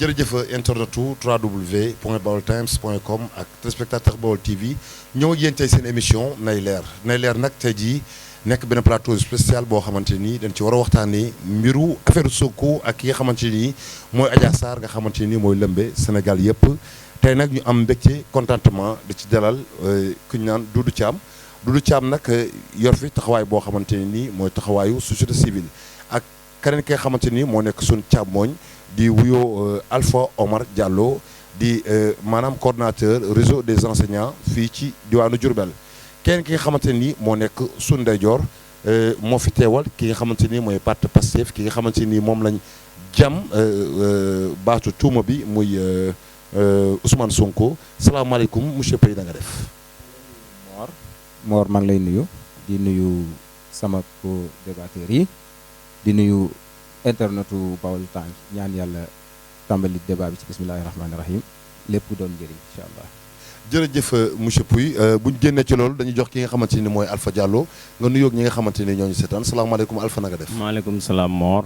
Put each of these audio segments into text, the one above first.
jërëjëf internetu www.baoltimes.com ak téléspectateur Baol TV ñëw ak yéen tey seen émission nay leer nag tey jii nekk benn plateau spécial boo xamante ni dañ ci war a waxtaanee mbiru affaire Sonko ak ki nga xamante ni mooy Adja Sarr nga xamante ni mooy lëmbe Sénégal yëpp tey nag ñu am mbégte contentement di ci dalal ku ñu naan Doudou Thiam nag yor fi taxawaay boo xamante ni mooy taxawaayu société civile ak keneen ki nga xamante ni moo nekk suñ càmmooñ di wuyoo Alpha Omar Diallo di maanaam coordonnateur réseau des enseignants fii ci diwaanu Diourbel kenn ki nga xamante ni moo nekk suñ ndeyjoor moo fi teewal ki nga xamante ni mooy parti Pastef ki nga xamante ni moom lañ jam baatu tuuma bi muy Ousmane Sonko salaamaaleykum monsieur Paye da nga def. Mor maa ngi lay nuyu di nuyu sama co-débatteurs yi di nuyu internetu Baol Times ñaan yàlla tàmbali débat bi ci bismillahi rahmaani rahim lépp doon njëriñ incha allah. jërëjëf monsieur Pouy bu ñu génnee ci loolu dañuy jox ki nga xamante ni mooy Alpha Diallo nga nuyoog ñi nga xamante ni ñooñu seetaan salaamaaleykum Alpha na nga def. maaleykum salaam Mor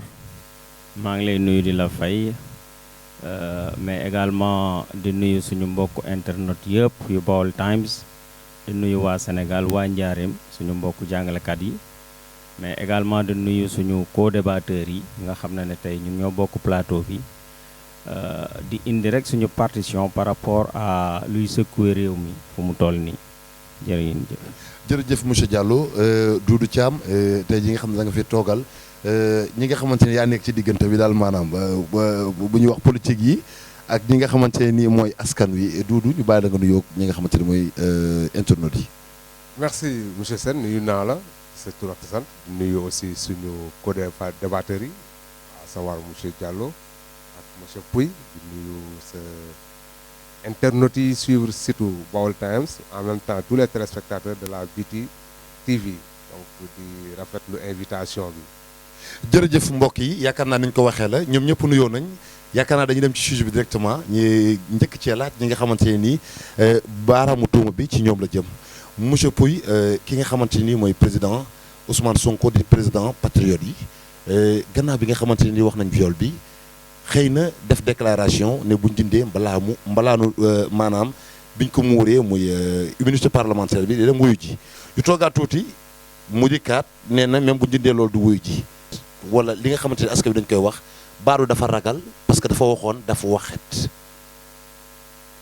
maa ngi lay nuyu di la fay mais également di nuyu suñu mbokk internet yëpp yu Baol Times di nuyu waa Sénégal waa Njaareem suñu mbokk jàngalekat yi. mais également de nuyu suñu co-débatteurs yi nga xam ne tey ñun ñoo bokk plateau bi di indi rek suñu partition par rapport à luy secouer réew mi fu mu toll nii jërëjëf monsieur Diallo Doudou Thiam tey ji nga xam ne da nga fi toogal ñi nga xamante ne yaa nekk ci diggante bi daal maanaam bu ñuy wax politique yi ak ñi nga xamante ni mooy askan wi Doudou ñu bàyyi la nga nuyoo ñi nga xamante ni mooy internautes yi. merci monsieur Sène nuyu naa la. c'est tout à sant nuyu aussi suñu co-débatteurs yi à savoir monsieur Diallo ak monsieur Pouy di nuyu sa internautes yi suivre surtout Baol Times en même temps tous les téléspectateurs de la BT TV donc di rafetlu invitation bi. jërëjëf mbokk yi yaakaar naa ni ñu ko waxee la ñoom ñëpp nuyoo nañ yaakaar naa dañuy dem ci sujet bi directement ñi njëkk cee laaj ñi nga xamante ne nii baaraamu tuuma bi ci ñoom la jëm. monsieur Pouy ki nga xamante ni mooy président Ousmane Sonko di président patriote yi gannaaw bi nga xamante ni wax nañ viol bi xëy na def déclaration ne buñ dindee mbalaanu maanaam biñ ko muuree muy immunité parlementaire bi di dem wuyu ji yu toogaat tuuti mu dikkaat nee na même buñ dindee loolu du wuyu ji wala li nga xamante ni askan bi dañ koy wax baaru dafa ragal parce que dafa waxoon dafa waxet.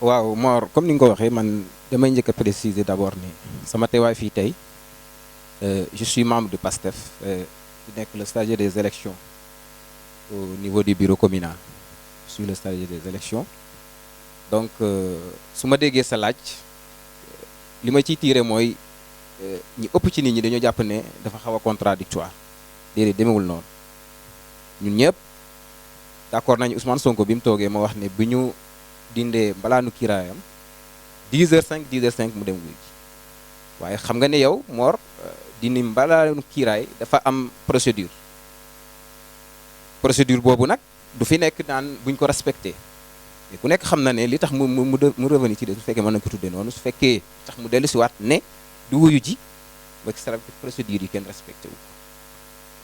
waaw Mor comme ni nga ko waxee man damay njëkk a préciser d'abord ni sama teewaay fii tey je suis membre de PASTEF di nekk le stagiaire des élections au niveau du bureau communal je suis le stagiaire des élections donc su ma déggee sa laaj li ma ciy tiire mooy ñi ëpp ci nit ñi dañoo jàpp ne dafa xaw a contradictoire déedéet demewul noonu ñun ñëpp d'accord nañu Ousmane Sonko bi mu toogee ma wax ne bi ñu dindee mbalaanu kiiraayam 10h05 10h05 mu dem wuy ji waaye xam nga ne yow Mor dindi mbalaanu kiiraay dafa am procédure boobu nag du fi nekk naan buñ ko respecté mais ku nekk xam na ne li tax mu revenir ci de su fekkee mën nañ ko tuddee noonu su fekkee tax mu dellu si waat ne du wuyu ji ba ci sarab procédure yi kenn respecté wu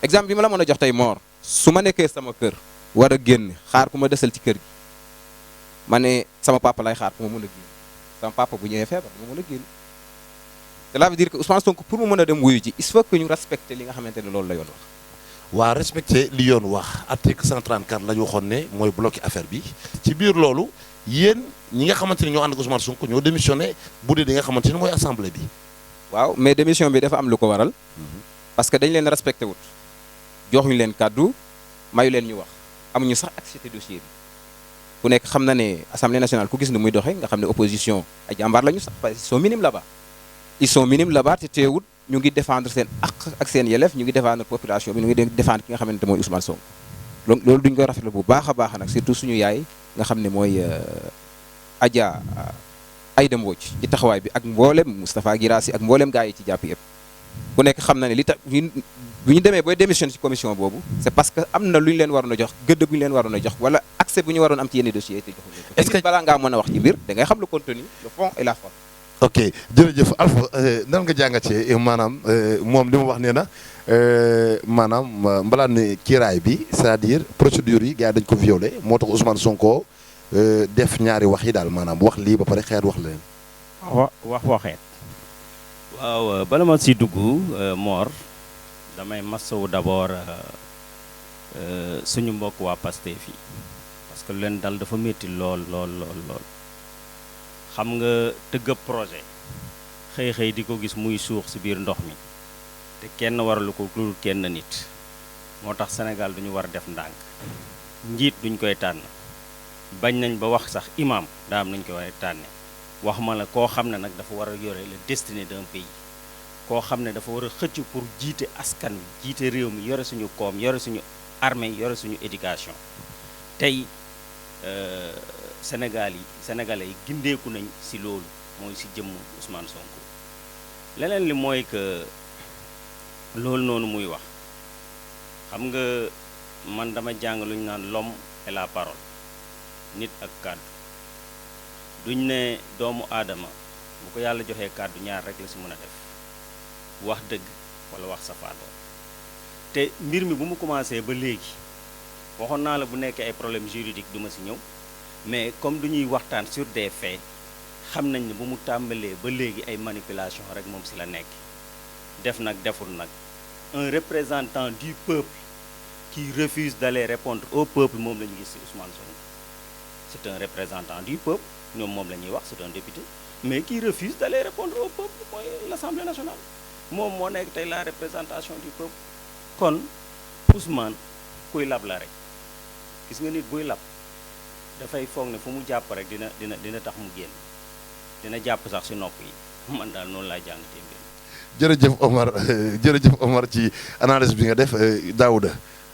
exemple bi ma la mën a jox tey Mor su ma nekkee sama kër war a génn xaar ku ma desal ci kër gi ma ne sama papa lay xaar pour ma mën a génn sama papa bu ñëwee feebar ma mën a génn cela veut dire que Ousmane Sonko pour mu mën a dem wuyu ji il faut que ñu respecter li nga xamante ne loolu la yoon wax. waa respecter li yoon wax article 134 la ñu waxoon ne mooy bloqué affaire bi ci biir loolu yéen ñi nga xamante ni ñoo ànd ak Ousmane Sonko ñoo démissionné bu dee di nga xamante ni mooy assemblée bi. waaw mais démission bi dafa am lu ko waral. parce que dañ leen respecté wut joxuñu leen kàddu mayu leen ñu wax amuñu sax accès dossier bi. ku nekk xam na ne assemblée nationale ku gis ni muy doxee nga xam ne opposition ay jàmbaar la ñu sax parce que ils sont minimes là-bas te teewut ñu ngi défendre seen ak seen yelleef ñu ngi défendre population bi ñu ngi défendre ki nga xamante mooy Ousmane Sonko donc loolu duñ ko rafetlu bu baax a baax nag surtout suñu yaay nga xam ne mooy Adja Aïda Mbodj ci taxawaay bi ak mboolem Moustapha Guirassy ak mboolem gars yi ci jàpp yëpp ku nekk xam na ne li tax bu ñu demee booy démission ci commission boobu c'est parce que am na lu ñu leen waroon a jox gëdd bu ñu leen waroon a jox wala accès bu ñu waroon am ci yenn dossiers te joxuñu ko. Est-ce que balaa ngaa mën a wax ci mbir da ngay xam le contenu le fond et la forme. ok jërëjëf Alpha nan nga jàngatee maanaam moom li mu wax nee na maanaam mbalaan kiiraay bi c'est-à-dire procédure yi gars yi dañ ko violé moo tax Ousmane Sonko def ñaari wax yi daal maanaam wax lii ba pare xeet wax leen. waxeet. waaw bala ma si dugg Mor damay masawu d'abord suñu mbokk waa Pastef yi parce que lu leen dal dafa métti lool. xam nga tëgg projet xëy di ko gis muy suux ci biir ndox mi te kenn waralu ko lu kenn nit moo tax Sénégal duñu war a def ndànk njiit duñ koy tànn bañ nañ ba wax sax imam daa am nañ koy war a tànne wax ma la koo xam ne nag dafa war a yore le destinée d'un pays koo xam ne dafa war a xëcc pour jiite askan wi jiite réew mi yore suñu koom yore suñu armée yore suñu éducation tey Sénégalais yi gindeeku nañ ci loolu mooy ci jëmm Ousmane Sonko leneen li mooy que loolu noonu muy wax xam nga man dama jàng lu ñu naan l'homme et la parole nit ak kàddu duñ ne doomu aadama bu ko yàlla joxee kàddu ñaar rek la ci mën a def wax dëgg walla wax safaanoo te mbir mi bu mu commencé ba léegi waxoon naa la bu nekkee ay problème juridique du ma ci ñëw mais comme du ñuy waxtaan sur des faits xam nañ ne bu mu tàmbalee ba léegi ay manipulation rek moom ci la nekk def nag deful nag un représentant du peuple qui refuse d'aller répondre au peuple moom la ñu gis ci Ousmane Sonko c'est un représentant du peuple ñoom moom la ñuy wax c'est un député mais qui refuse d'aller répondre au peuple mooy l'Assemblée nationale moom moo nekk tey la représentation du peuple kon Ousmane kuy lab la rek gis nga nit buy lab dafay foog ne fu mu jàpp rek dina tax mu génn dina jàpp sax ci nopp yi man daal noonu laay jàngatee mbir jërëjëf Omar ci analyse bi nga def Daouda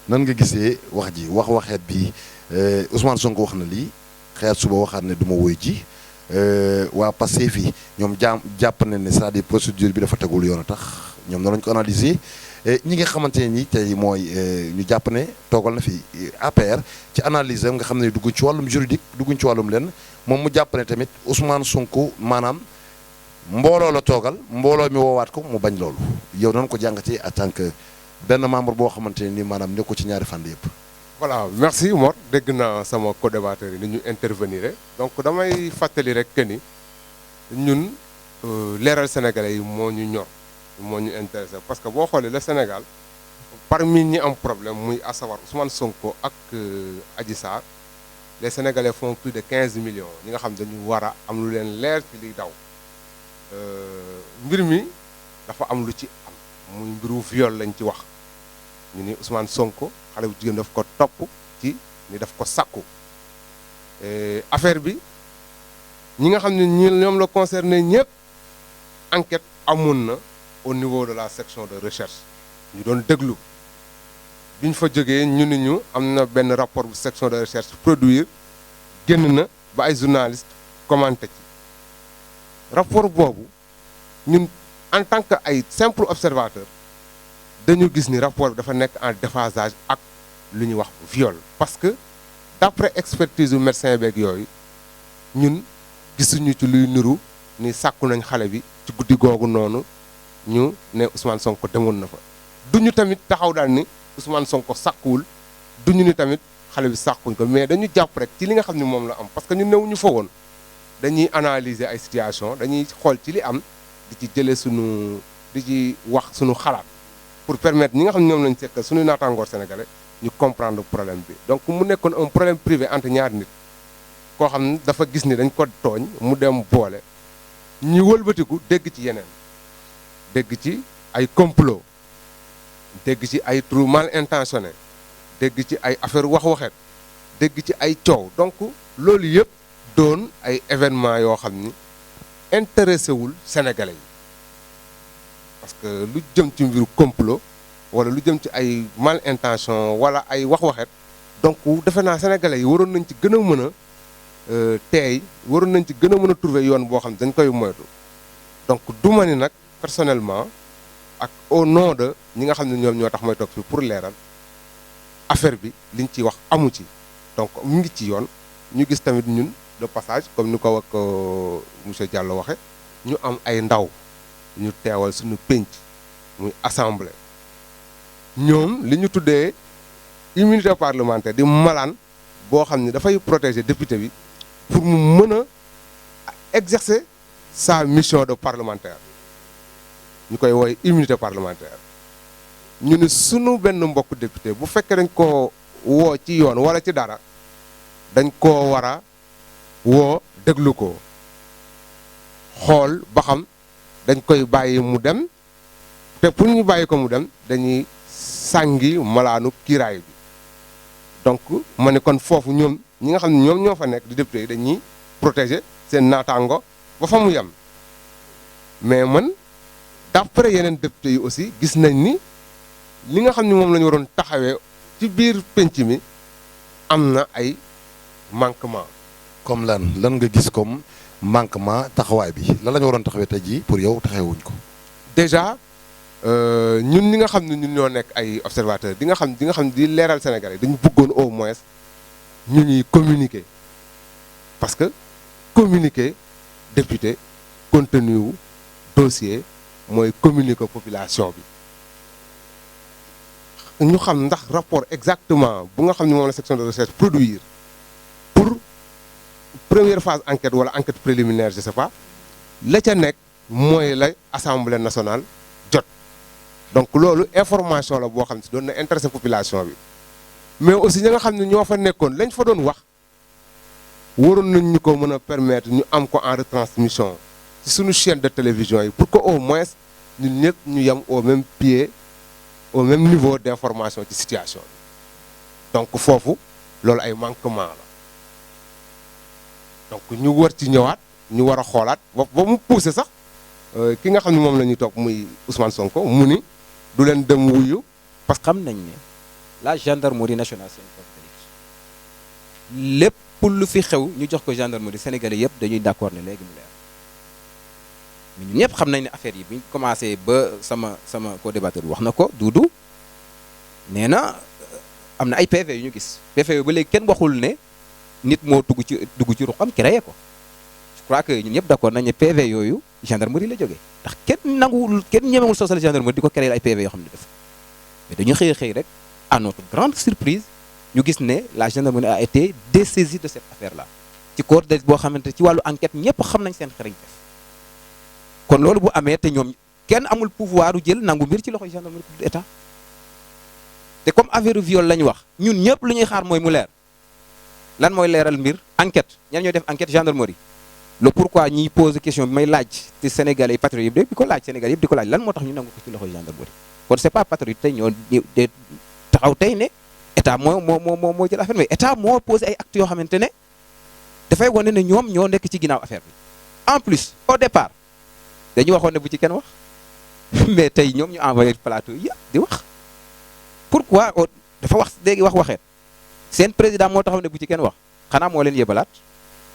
nan nga gisee wax ji waxeet bi Ousmane Sonko wax na lii xeet suba waxaat ne du ma woy ji waa Pastef yi ñoom jàpp nañ ne c'est-à-dire procédure bi dafa tegul yoon a tax ñoom noonu lañu ko analyser ñi nga xamante ne ni tey mooy ñu jàpp ne toogal na fi APR ci analyse nga xam ne dugguñ ci wàllum juridique dugguñ ci wàllum lenn moom mu jàpp ne tamit Ousmane Sonko maanaam mbooloo la toogal mbooloo mi woowaat ko mu bañ loolu yow noonu ko jàngatee en tant que benn membre boo xamante ne ni maanaam nekku ci ñaari fànn yëpp. voilà merci Mor dégg naa sama co-débatteur yi ni ñu intervenir donc damay fàttali rek que ni ñun leeral sénégalais yi moo ñu ñor moo ñu intéressé parce que boo xoolee le Sénégal parmi ñi am problème muy à savoir Ousmane Sonko ak Adji Sarr les sénégalais font plus de 15 millions ñi nga xam dañu war a am lu leen leer ci liy daw mbir mi dafa am lu ci am muy mbiru viol lañ ci wax ñu ni Ousmane Sonko xale bu jigéen daf ko topp ci ni daf ko sàkku affaire bi ñi nga xam ne ñoom la concerné ñëpp enquête amoon na au niveau de la section de recherche ñu doon déglu bi ñu fa jógee ñu ni ñu am na benn rapport bu section de recherche produire génn na ba ay journalistes commenté ci rapport boobu ñun en tant que ay simple observateur dañu gis ni rapport bi dafa nekk en déphasage ak lu ñuy wax viol parce que d'après expertise u médecin beeg yooyu ñun gisuñu ci luy niru ni sàkku nañ xale bi ci guddi googu noonu ñu ne Ousmane Sonko demoon na fa duñu tamit taxaw daal ni Ousmane Sonko sàkkuwul duñu ni tamit xale bi sàkkuñ ko mais dañu jàpp rek ci li nga xam ni moom la am parce que ñu newuñu fa woon dañuy analyser ay situation dañuy xool ci li am di ci jëlee suñu di ci wax suñu xalaat pour permettre ñi nga xam ne ñoom lañu sekkal suñu naataangoor sénégalais ñu comprendre problème bi donc mu nekkoon un problème privé entre ñaari nit koo xam ne dafa gis ni dañ ko tooñ mu dem boole ñu wëlbatiku dégg ci yeneen dégg ci ay complot dégg ci ay trou mal intentionné dégg ci ay affaire wax-waxeet dégg ci ay coow donc loolu yëpp doon ay événements yoo xam ni intéressé wul sénégalais yi parce que lu jëm ci mbiru complot wala lu jëm ci ay mal intention wala ay wax-waxeet donc defe naa sénégalais yi waroon nañ ci gën a mën a teey waroon nañ ci gën a mën a trouver yoon boo xam ne dañ koy moytu donc du ma ni nag personnellement ak au nom de ñi nga xam ne ñoom ñoo tax may toog fii pour leeral affaire bi liñ ciy wax amu ci donc mu ngi ci yoon ñu gis tamit ñun de passage comme ni ko wax monsieur Diallo waxe ñu am ay ndaw ñu teewal suñu pénc muy assemblée ñoom li ñu tuddee immunité parlementaire di malaan boo xam ne dafay protéger député bi pour mu mën a exercer sa mission de parlementaire ñu koy woowee immunité parlementaire ñu ne sunu benn mbokk député bu fekkee dañ ko woo ci yoon wala ci dara dañ koo war a woo déglu ko xool ba xam dañ koy bàyyi mu dem te pour ñu bàyyi ko mu dem dañuy sàngi malaanu kiiraay bi donc ma ne kon foofu ñoom ñi nga xam ne ñoom ñoo fa nekk di député yi dañuy protéger seen naataango ba fa mu yem mais man d'après yeneen député yi aussi gis nañ ni li nga xam ne moom la ñu waroon taxawee ci biir penc mi am na ay manquement. comme lan nga gis comme manquement taxawaay bi lan la ñu waroon taxawee tey jii pour yow taxawuñ ko. déjà ñun ñi nga xam ne ñun ñoo nekk ay observateurs di nga xam di leeral Sénégalais dañu bëggoon au moins ñu ñuy communiquer parce que communiquer député contenu wu dossier mooy communiquer population bi ñu xam ndax rapport exactement bu nga xam ne moom la section de recherche produire pour première phase enquête wala enquête préliminaire je sais pas la ca nekk mooy la assemblée nationale jot donc loolu information la boo xam ne si doon na intéressé population bi mais aussi ñi nga xam ne ñoo fa nekkoon lañ fa doon wax waroon nañ ñu ko mën a permettre ñu am ko en retransmission ci suñu chaîne de télévision yi pour que au moins ñun ñëpp ñu yem au même pied au même niveau d'information ci situation bi donc foofu loolu ay manquement la donc ñu war ci ñëwaat ñu war a xoolaat ba mu poussé sax ki nga xam ne moom la ñuy toog muy Ousmane Sonko mu ni du leen dem wuyu parce que xam nañ ne la gendarmerie nationale c'est un corps d'élite lépp lu fi xew ñu jox ko gendarmerie sénégalais yëpp dañuy d'accord ne léegi mu leer mais ñun ñëpp xam nañ ne affaire yi bi ñu commencé ba sama co-débatteur bi wax na ko Doudou nee na am na ay PV yu ñu gis PV ba léegi kenn waxul ne nit moo dugg ci ruqam créé ko je crois que ñun ñëpp d'accord nañ ne PV yooyu gendarmerie la jógee ndax kenn ñemewul sosal gendarmerie di ko créer ay PV yoo xam ne def mais dañu xëy rek à notre grande surprise ñu gis ne la gendarmerie a été dessaisie de cette affaire là ci corps de boo xamante ci wàllu enquête ñëpp xam nañ seen xarañ def kon loolu bu amee te ñoom kenn amul pouvoir u jël nangu mbir ci loxoy gendarmerie état te comme affaire viol la ñu wax ñun ñëpp lu ñuy xaar mooy mu leer lan mooy leeral mbir enquête ñan ñooy def enquête gendarmerie le pourquoi ñiy pose question bi may laaj te Sénégalais yi patriotes yëpp di ko laaj Sénégalais yëpp di ko laaj lan moo tax ñu nangu ko ci loxoy gendarmerie kon c'est pas patriote tey ñoo taxaw tey ne état moo jël affaire mais état moo posé ay actes yoo xamante ne dafay wane ne ñoom ñoo nekk ci ginnaaw affaire bi en plus au départ dañu waxoon ne bu ci kenn wax mais tey ñoom ñu envoyé plateau yi di wax pourquoi dafa wax léegi waxeet seen président moo taxaw ne bu ci kenn wax xanaa moo leen yebalaat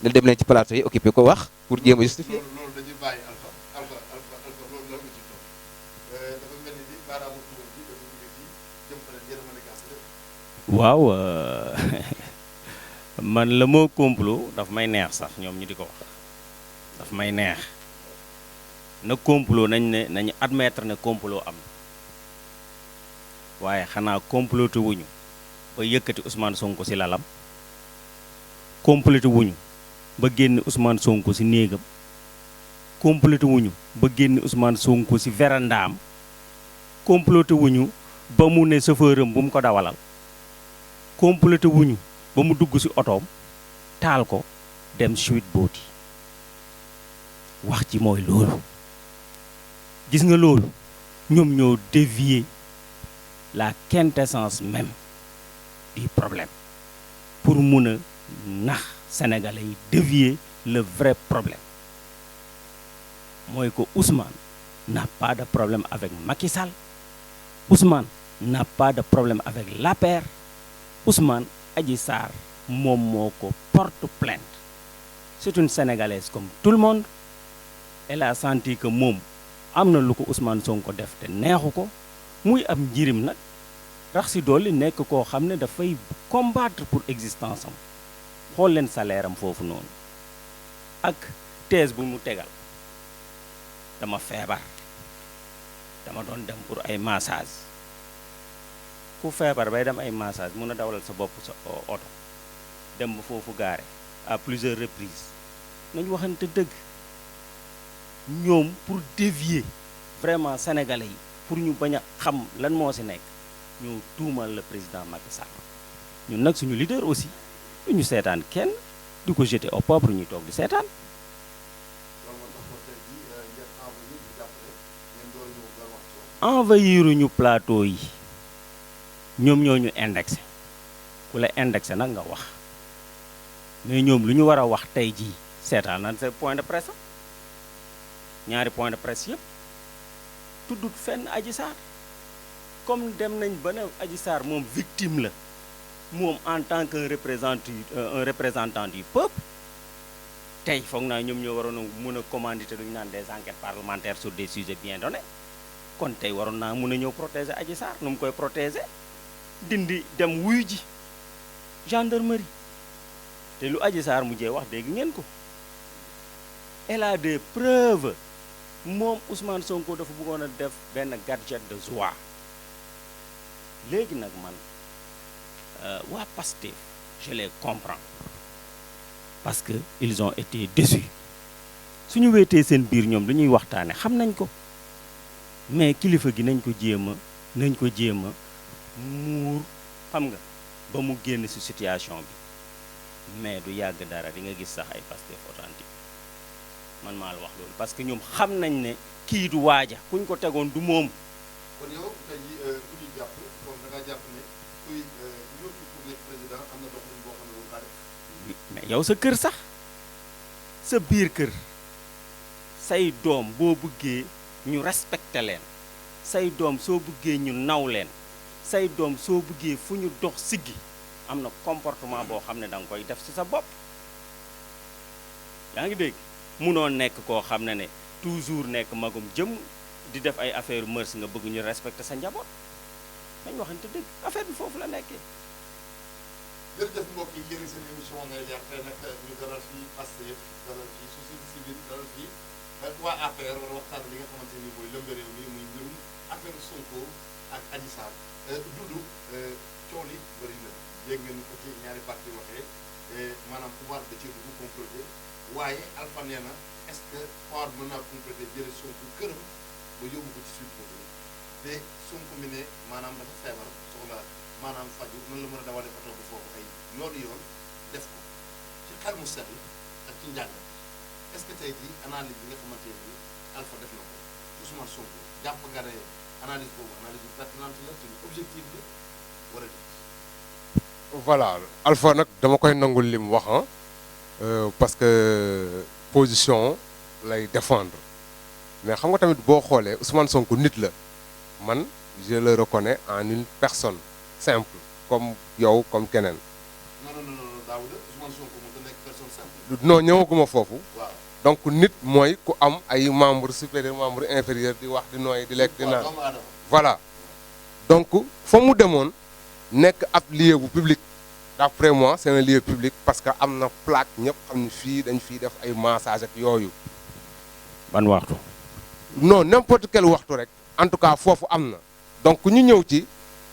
ne dem leen ci plateau yi occupé ko wax pour jéem a justifier. loolu dañuy bàyyi alpha loolu la ci toog dafa mel ni baaraamu tuuma bi dafa jóge ci jëm fa leen yéen a mën a gas waaw man la moo complot daf may neex sax ñoom ñu di ko wax daf may neex na complot nañu admettre ne complot am waaye xanaa comploté wuñu ba yëkkati Ousmane Sonko ci lalam comploté wuñu ba génn Ousmane Sonko ci néegam comploté wuñu ba génn Ousmane Sonko ci verandaam comploté wuñu ba mu ne chauffeuram bu mu ko dawalal comploté wuñu ba mu dugg ci otoom taal ko dem Sweet Beauty wax ci mooy loolu gis nga loolu ñoom ñoo dévier la quintessence même du problème pour mun a nax Sénégalais yi dévier le vrai problème mooy que Ousmane n'a pas de problème avec Macky Sall Ousmane n'a pas de problème avec l'APR Ousmane Adji Sarr moom moo ko porte plainte c'est une Sénégalaise comme tout le monde elle a senti que moom am na lu ko Ousmane Sonko def te neexu ko muy am njirim nag rax si dolli nekk koo xam ne dafay combattre pour existence am xool leen salaire am foofu noonu ak thèse bu mu tegal dama feebar dama doon dem pour ay massage ku feebar bay dem ay massage mun a dawalal sa bopp sa oto dem ba foofu gaare à plusieurs reprises nañ waxante dëgg ñoom pour dévier vraiment sénégalais yi pour ñu bañ a xam lan moo ci nekk ñoo tuumal le président Macky Sall ñun nag suñu leader aussi du ñu seetaan kenn di ko jeter au pauvre ñuy toog di seetaan. envahiruñu plateau yi ñoom ñoo ñu indexé ku la indexé nag nga wax mais ñoom lu ñu war a wax tey jii seetaan na sa point de presse ñaari point de presse yëpp tuddut fenn Adji Sarr comme dem nañ ba ne Adji Sarr moom victime la moom en tant qu'un représentant du peuple tey foog naa ñoom ñoo waroon a mën a commanditer lu ñu naan des enquêtes parlementaires sur des sujets bien donnés kon tey waroon naa mën a ñëw protéger Adji Sarr nu mu koy protéger dindi dem wuyu ji gendarmerie te lu Adji Sarr mujjee wax dégg ngeen ko elle a des preuves moom Ousmane Sonko dafa bëggoon a def benn gadget de joie léegi nag man waa Pastef je les comprends parce que ils ont été déçus suñu weetee seen biir ñoom lu ñuy waxtaane xam nañ ko mais kilifa gi nañ ko jéem a muur xam nga ba mu génn ci situation bi mais du yàgg dara di nga gis sax ay Pastef authentique man maa la wax loolu parce que ñoom xam nañ ne kii du waaja kuñ ko tegoon du moom. kon yow tey jii ku ñuy jàpp kon da ngaa jàpp ne kuy yóbbu pour nekk président am na doxalin boo xam ne moom kaa def. mais yow sa kër sax sa biir kër say doom boo bëggee ñu respecté leen say doom soo bëggee ñu naw leen say doom soo bëggee fu ñu dox siggi am na comportement boo xam ne da nga koy def ci sa bopp yaa ngi dégg munoo nekk koo xam ne toujours nekk magum jëm di def ay affaire mœurs nga bëgg ñu respecté sa njaboot dañ waxante dëgg affaire bi foofu la nekkee. jërëjëf mbokk yi yéen seen émission ngay leer tey nag ñu dalal fii Pastef dalal fii société civile dalal fii waa APR war a waxtaan li nga xamante ni mooy lëmbe réew mi muy mbirum affaire Sonko ak Adji Sarr Doudou coow li bëri na dégg ngeen ko ci ñaari parti waxee maanaam pouvoir da ci dugg comploté waaye Alpha nee na est-ce que pouvoir mën naa comploté jële Sonko këram ba yóbbu ko ci suite boobu te Sonko mi ne maanaam dafa feebar soxla maanaam faju noonu la mën a dawalee oto bu foofu ay loolu yoon def ko ci xel mu sell ak ci njàng est-ce que tey jii analyse bi nga xamante ni Alpha def na ko Ousmane Sonko jàpp nga ne analyse boobu analyse bu pertinente la ci objectif la wala déet. voilà Alpha nag dama koy nangul li mu wax parce que position lay défendre mais xam nga tamit boo xoolee Ousmane Sonko nit la man je le reconnais en une personne simple comme yow comme keneen. non Daouda Ousmane Sonko moo nekk personne simple. non ñëwaguma foofu. waaw donc nit mooy ku am ay membres supérieurs membres inférieurs di wax di nooy di lekk di naan. voilà donc fa mu demoon nekk ab lieu bu public. d'après moi c'est un lieu public parce que am na plaque ñëpp xam ne fii dañ fiy def ay massage ak yooyu. ban waxtu. non n'importe quel waxtu rek en tout cas foofu am na donc ñu ñëw ci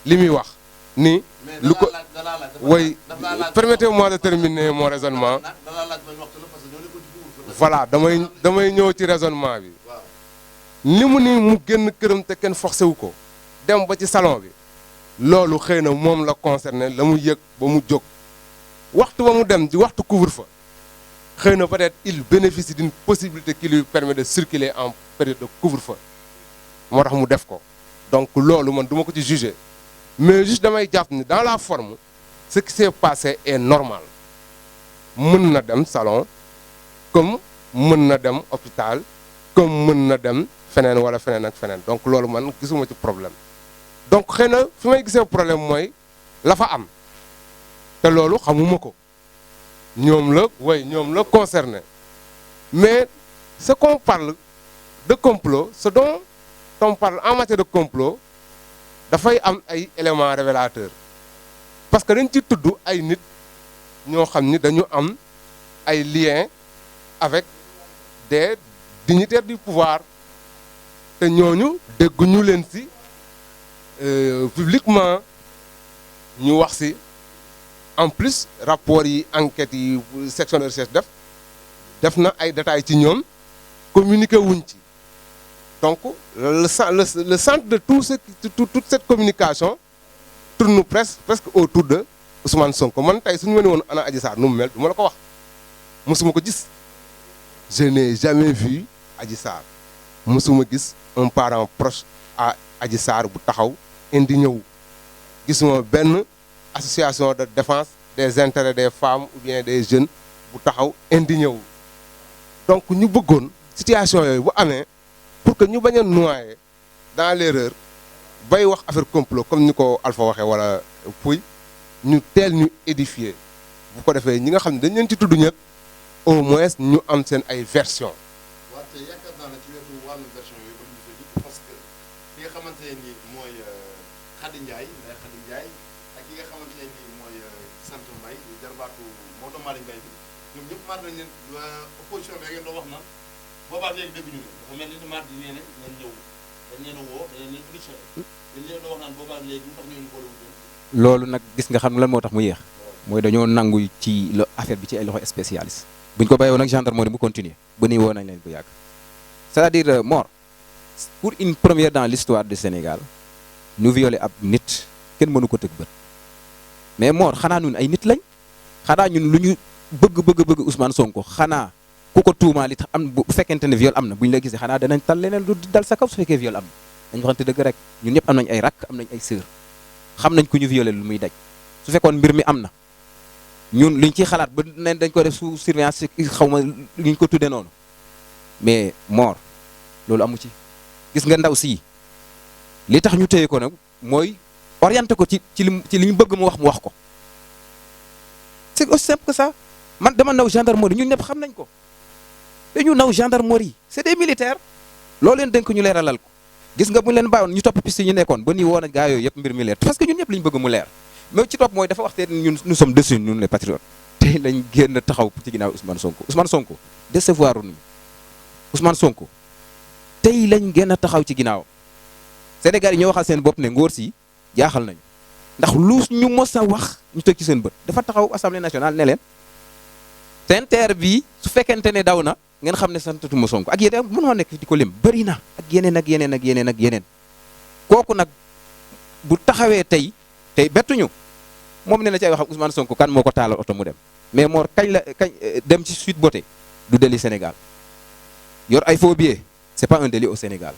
li muy wax ni. lu ko way permettez-moi de terminer mon raisonnement. voilà damay ñëw ci raisonnement bi. li mu ni mu génn këram te kenn forcé wu ko dem ba ci salon bi. loolu xëy na moom la concerné la mu yëg ba mu jóg waxtu ba mu dem di waxtu couvre-feu xëy na peut-être il bénéficie d'une possibilité qui lui permet de circuler en période de couvre-feu moo tax mu def ko donc loolu man du ma ko ci juger mais juste damay jàpp ni dans la forme ce qui s'est passé est normal mën na dem salon comme mën na dem hôpital comme mën na dem feneen wala feneen ak feneen donc loolu man gisuma ci problème donc xëy na fi may gisee problème mooy la fa am te loolu xamuma ko ñoom la concerné mais ce qu'on parle de complot ce dont on parle en matière de complot dafay am ay éléments révélateurs parce que dañ ci tudd ay nit ñoo xam ni dañu am ay liens avec des dignitaires du pouvoir te ñooñu dégguñu leen si publiquement ñu wax si. En plus rapport yi enquêtes yi section de recherche def na ay détails ci ñoom communiqué wuñ ci donc le centre de toute cette communication tourne presque autour de Ousmane Sonko. Man tey suñu ma ne woon ana Adji Sarr nu mu mel du ma la ko wax mosuma ko gis je n'ai jamais vu Adji Sarr mosuma gis un parent proche à Adji Sarr bu taxaw indi ñëw gisuma benn association de défense des intérêts des femmes ou bien des jeunes bu taxaw indi ñëw donc ñu bëggoon situation yooyu bu amee pour que ñu bañ a noyer dans l'erreur bay wax affaire complot comme ni ko Alpha waxee wala Pouy ñu teel ñu édifier bu ko defee ñi nga xam ne dañ leen ci tudd ñëpp au moins ñu am seen ay version waaw te yaakaar naa ne ci wetu wàllu version yooyu ba ñu fa parce que ki nga xamante ne nii mooy Khady Ndiaye Ndeye Khady Ndiaye ak ki nga xamante ne nii mooy sant Mbaye jarbaatu Maodo Malick Mbaye bi ñoom ñëpp maar nañ leen opposition bi ngeen doon wax naan boobaa léegi dégguñu leen dafa mel ni maar di nee nañ leen ñëw dañ leen a woo dañ leen auditionné dañ leen doon wax naan boobaa léegi lu tax ñooñu boolewul leen loolu nag gis nga xam lan moo tax mu yéex mooy dañoo nangu ci affaire bi ci ay loxo spécialiste buñ ko bàyyi woon nag gendarmerie mu continuer ba nii woo nañ leen bu yàgg c'est-à-dire Mor pour une première dans l'histoire du Sénégal ñu violé ab nit kenn mënu ko tëg bët mais Mor xanaa ñun ay nit lañ xanaa ñun lu ñu bëgg Ousmane Sonko xanaa ku ko tuumaal it am bu fekkente ne viol am na bu ñu la gisee xanaa danañ tal leneen lu dal sa kaw su fekkee viol am na dañ waxante dëgg rek ñun ñëpp am nañ ay rakk am nañ ay sœur xam nañ ku ñu violé lu muy daj su fekkoon mbir mi am na ñun liñ ciy xalaat ba ne dañ ko def sous surveillance xaw ma liñ ko tuddee noonu mais Mor loolu amu ci gis nga ndaw sii li tax ñu téye ko nag mooy orienté ko ci li ñu bëgg mu wax ko c'est aussi simple que ça man dama naw gendarmerie ñun ñëpp xam nañ ko dañu naw gendarmerie c'est des militaires loolu leen dénk ñu leeralal ko gis nga bu leen bàyyoon ñu topp piste yi ñu nekkoon ba nii woon a gaa yooyu yëpp mbir mi leer parce que ñun ñëpp li ñu bëgg mu leer mais ci topp mooy dafa waxte ñun nous sommes dessus ñun les patriotes tey lañ génn taxaw ci ginnaaw Ousmane Sonko décevoir ñu Ousmane Sonko tey lañ gën a taxaw ci ginnaaw Sénégal yi ñoo waxal seen bopp ne ngóor si jaaxal nañu ndax lu ñu mos a wax ñu teg ci seen bët dafa taxaw assemblée nationale ne leen TNTR bi su fekkente ne daw na ngeen xam ne santatuma Sonko ak yeneen mënoo nekk di ko lim bëri na ak yeneen kooku nag bu taxawee tey bettuñu moom ne na ci ay wax ak Ousmane Sonko kan moo ko taalal oto mu dem mais Mor kañ dem ci Sweet Beauté du délit Sénégal yor ay faux billets c'est pas un délit au Sénégal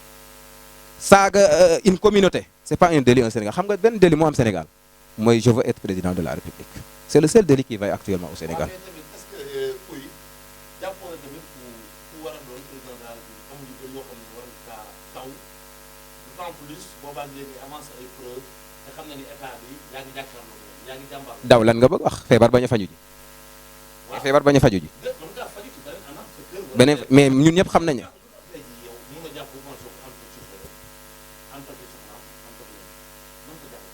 saaga une communauté c'est pas un délit au Sénégal xam nga benn délit moo am Sénégal mooy je veux être président de la République c'est le seul délit qui vaille actuellement au Sénégal. daw lan nga bëgg wax feebar bañ a faju ji feebar bañ a faju ji beneen mais ñun ñëpp xam nañu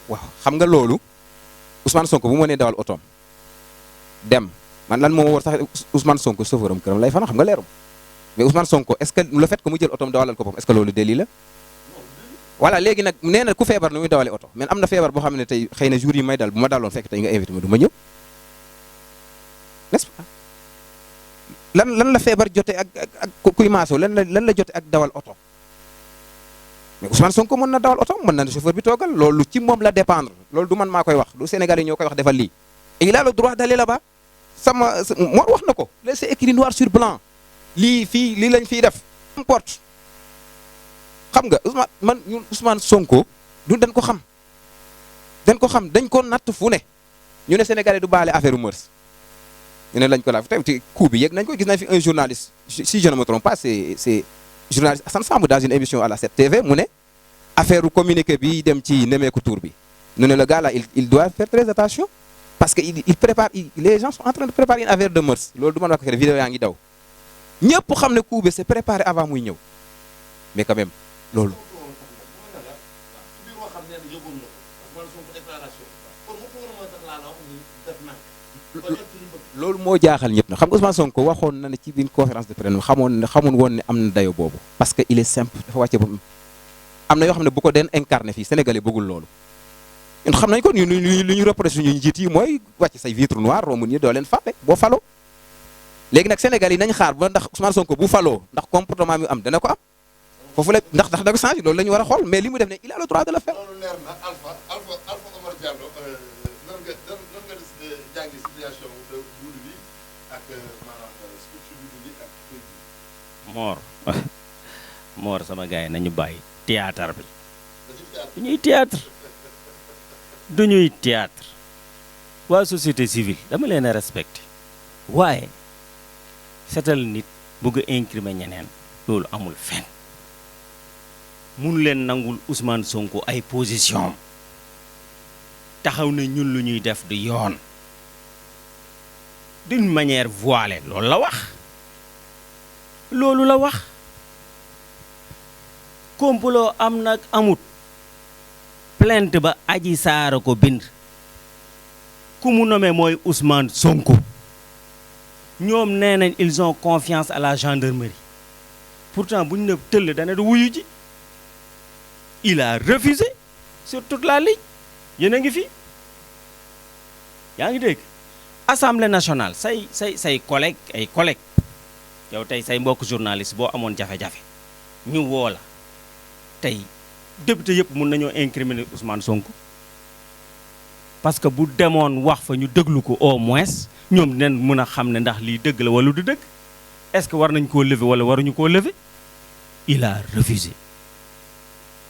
waaw xam nga loolu Ousmane Sonko bu mu mënee dawal otoom dem man lan moo war sax Ousmane Sonko chauffeuram këram lay fan xam nga leerum mais Ousmane Sonko est-ce que le fait que mu jël otoom dawalal ko boppam est-ce que loolu délit la voilà léegi nag nee na ku feebar nu muy dawalee oto mais am na feebar boo xam ne tey xëy na jour yi may dal bu ma daloon fekk tey nga invité ma du ma ñëw n'est-ce pas lan la feebar jote ak kuy maaso lan la jote ak dawal oto mais Ousmane Sonko mën na dawal oto mën na chauffeur bi toogal loolu ci moom la dépendre loolu du man maa koy wax du Sénégal yi ñoo koy wax defal lii et il a le droit d'aller là-bas moo wax na ko c'est écrit noir sur blanc lii lañ fiy def importe xam nga Ousmane Sonko dañ ko xam dañ ko natt fu ne ñu ne Sénégalais du baale affaire mœurs ñu ne lañ ko laaj te coup bi yëg nañ ko gis nañ fi un journaliste si je ne me trompe pas c'est journaliste Assane Samb dans une émission à la 7TV mu ne affaire communiqué bi dem ci nemeeku tour bi ñu ne le gars là il doit faire très attention parce que il prépare les gens sont en train de préparer une affaire de mœurs loolu du mën wax ko vidéo yaa ngi daw ñëpp xam ne coup bi c'est préparé avant muy ñëw mais quand même loolu loolu moo jaaxal ñëpp na xam nga Ousmane Sonko waxoon na ne ci biir conférence de presse xamoon woon ne am na dayo boobu parce que il est simple dafa wàcce boppam am na yoo xam ne bu ko den incarné fii sénégalais bëggul loolu ñun xam nañ ko ñu li ñu reproché suñu njiit yi mooy wàcc say vitre noire romb nii doo leen fàtte boo faloo léegi nag Sénégal yi nañ xaar ba ndax Ousmane Sonko bu faloo ndax comportement mi am dana ko am foofu la ndax da ko changé loolu la ñu war a xool mais li mu def ne il a le droit de le faire. loolu leer na Alpha Omar Diallo nan nga jàngi situation de Doudou bi ak maanaam structure bi ak kër gi. Mor sama gars yi nañu bàyyi théâtre bi du ñuy théâtre waa société civile dama leen a respecté waaye setal nit bëgg a incrimer ñeneen loolu amul fen mun leen nangul Ousmane Sonko ay position taxaw na ñun lu ñuy def du yoon d'une manière voilée loolu la wax complot am nag amut plainte ba Adji Sarr ko bind ku mu nommé mooy Ousmane Sonko ñoom nee nañ ils ont confiance à la gendarmerie pourtant bu ñu ne tëll dana du wuyu ji il a refusé sur toute la ligne yéen a ngi fi yaa ngi dégg assemblée nationale say collègue ay collègue yow tey say mbokk journaliste boo amoon jafe-jafe ñu woo la tey député yëpp mun nañoo incriminer Ousmane Sonko parce que bu demoon wax fa ñu déglu ko au moins ñoom dinañ mën a xam ne ndax lii dëgg la wala du dëgg est-ce que war nañ koo lever wala waruñu koo lever il a refusé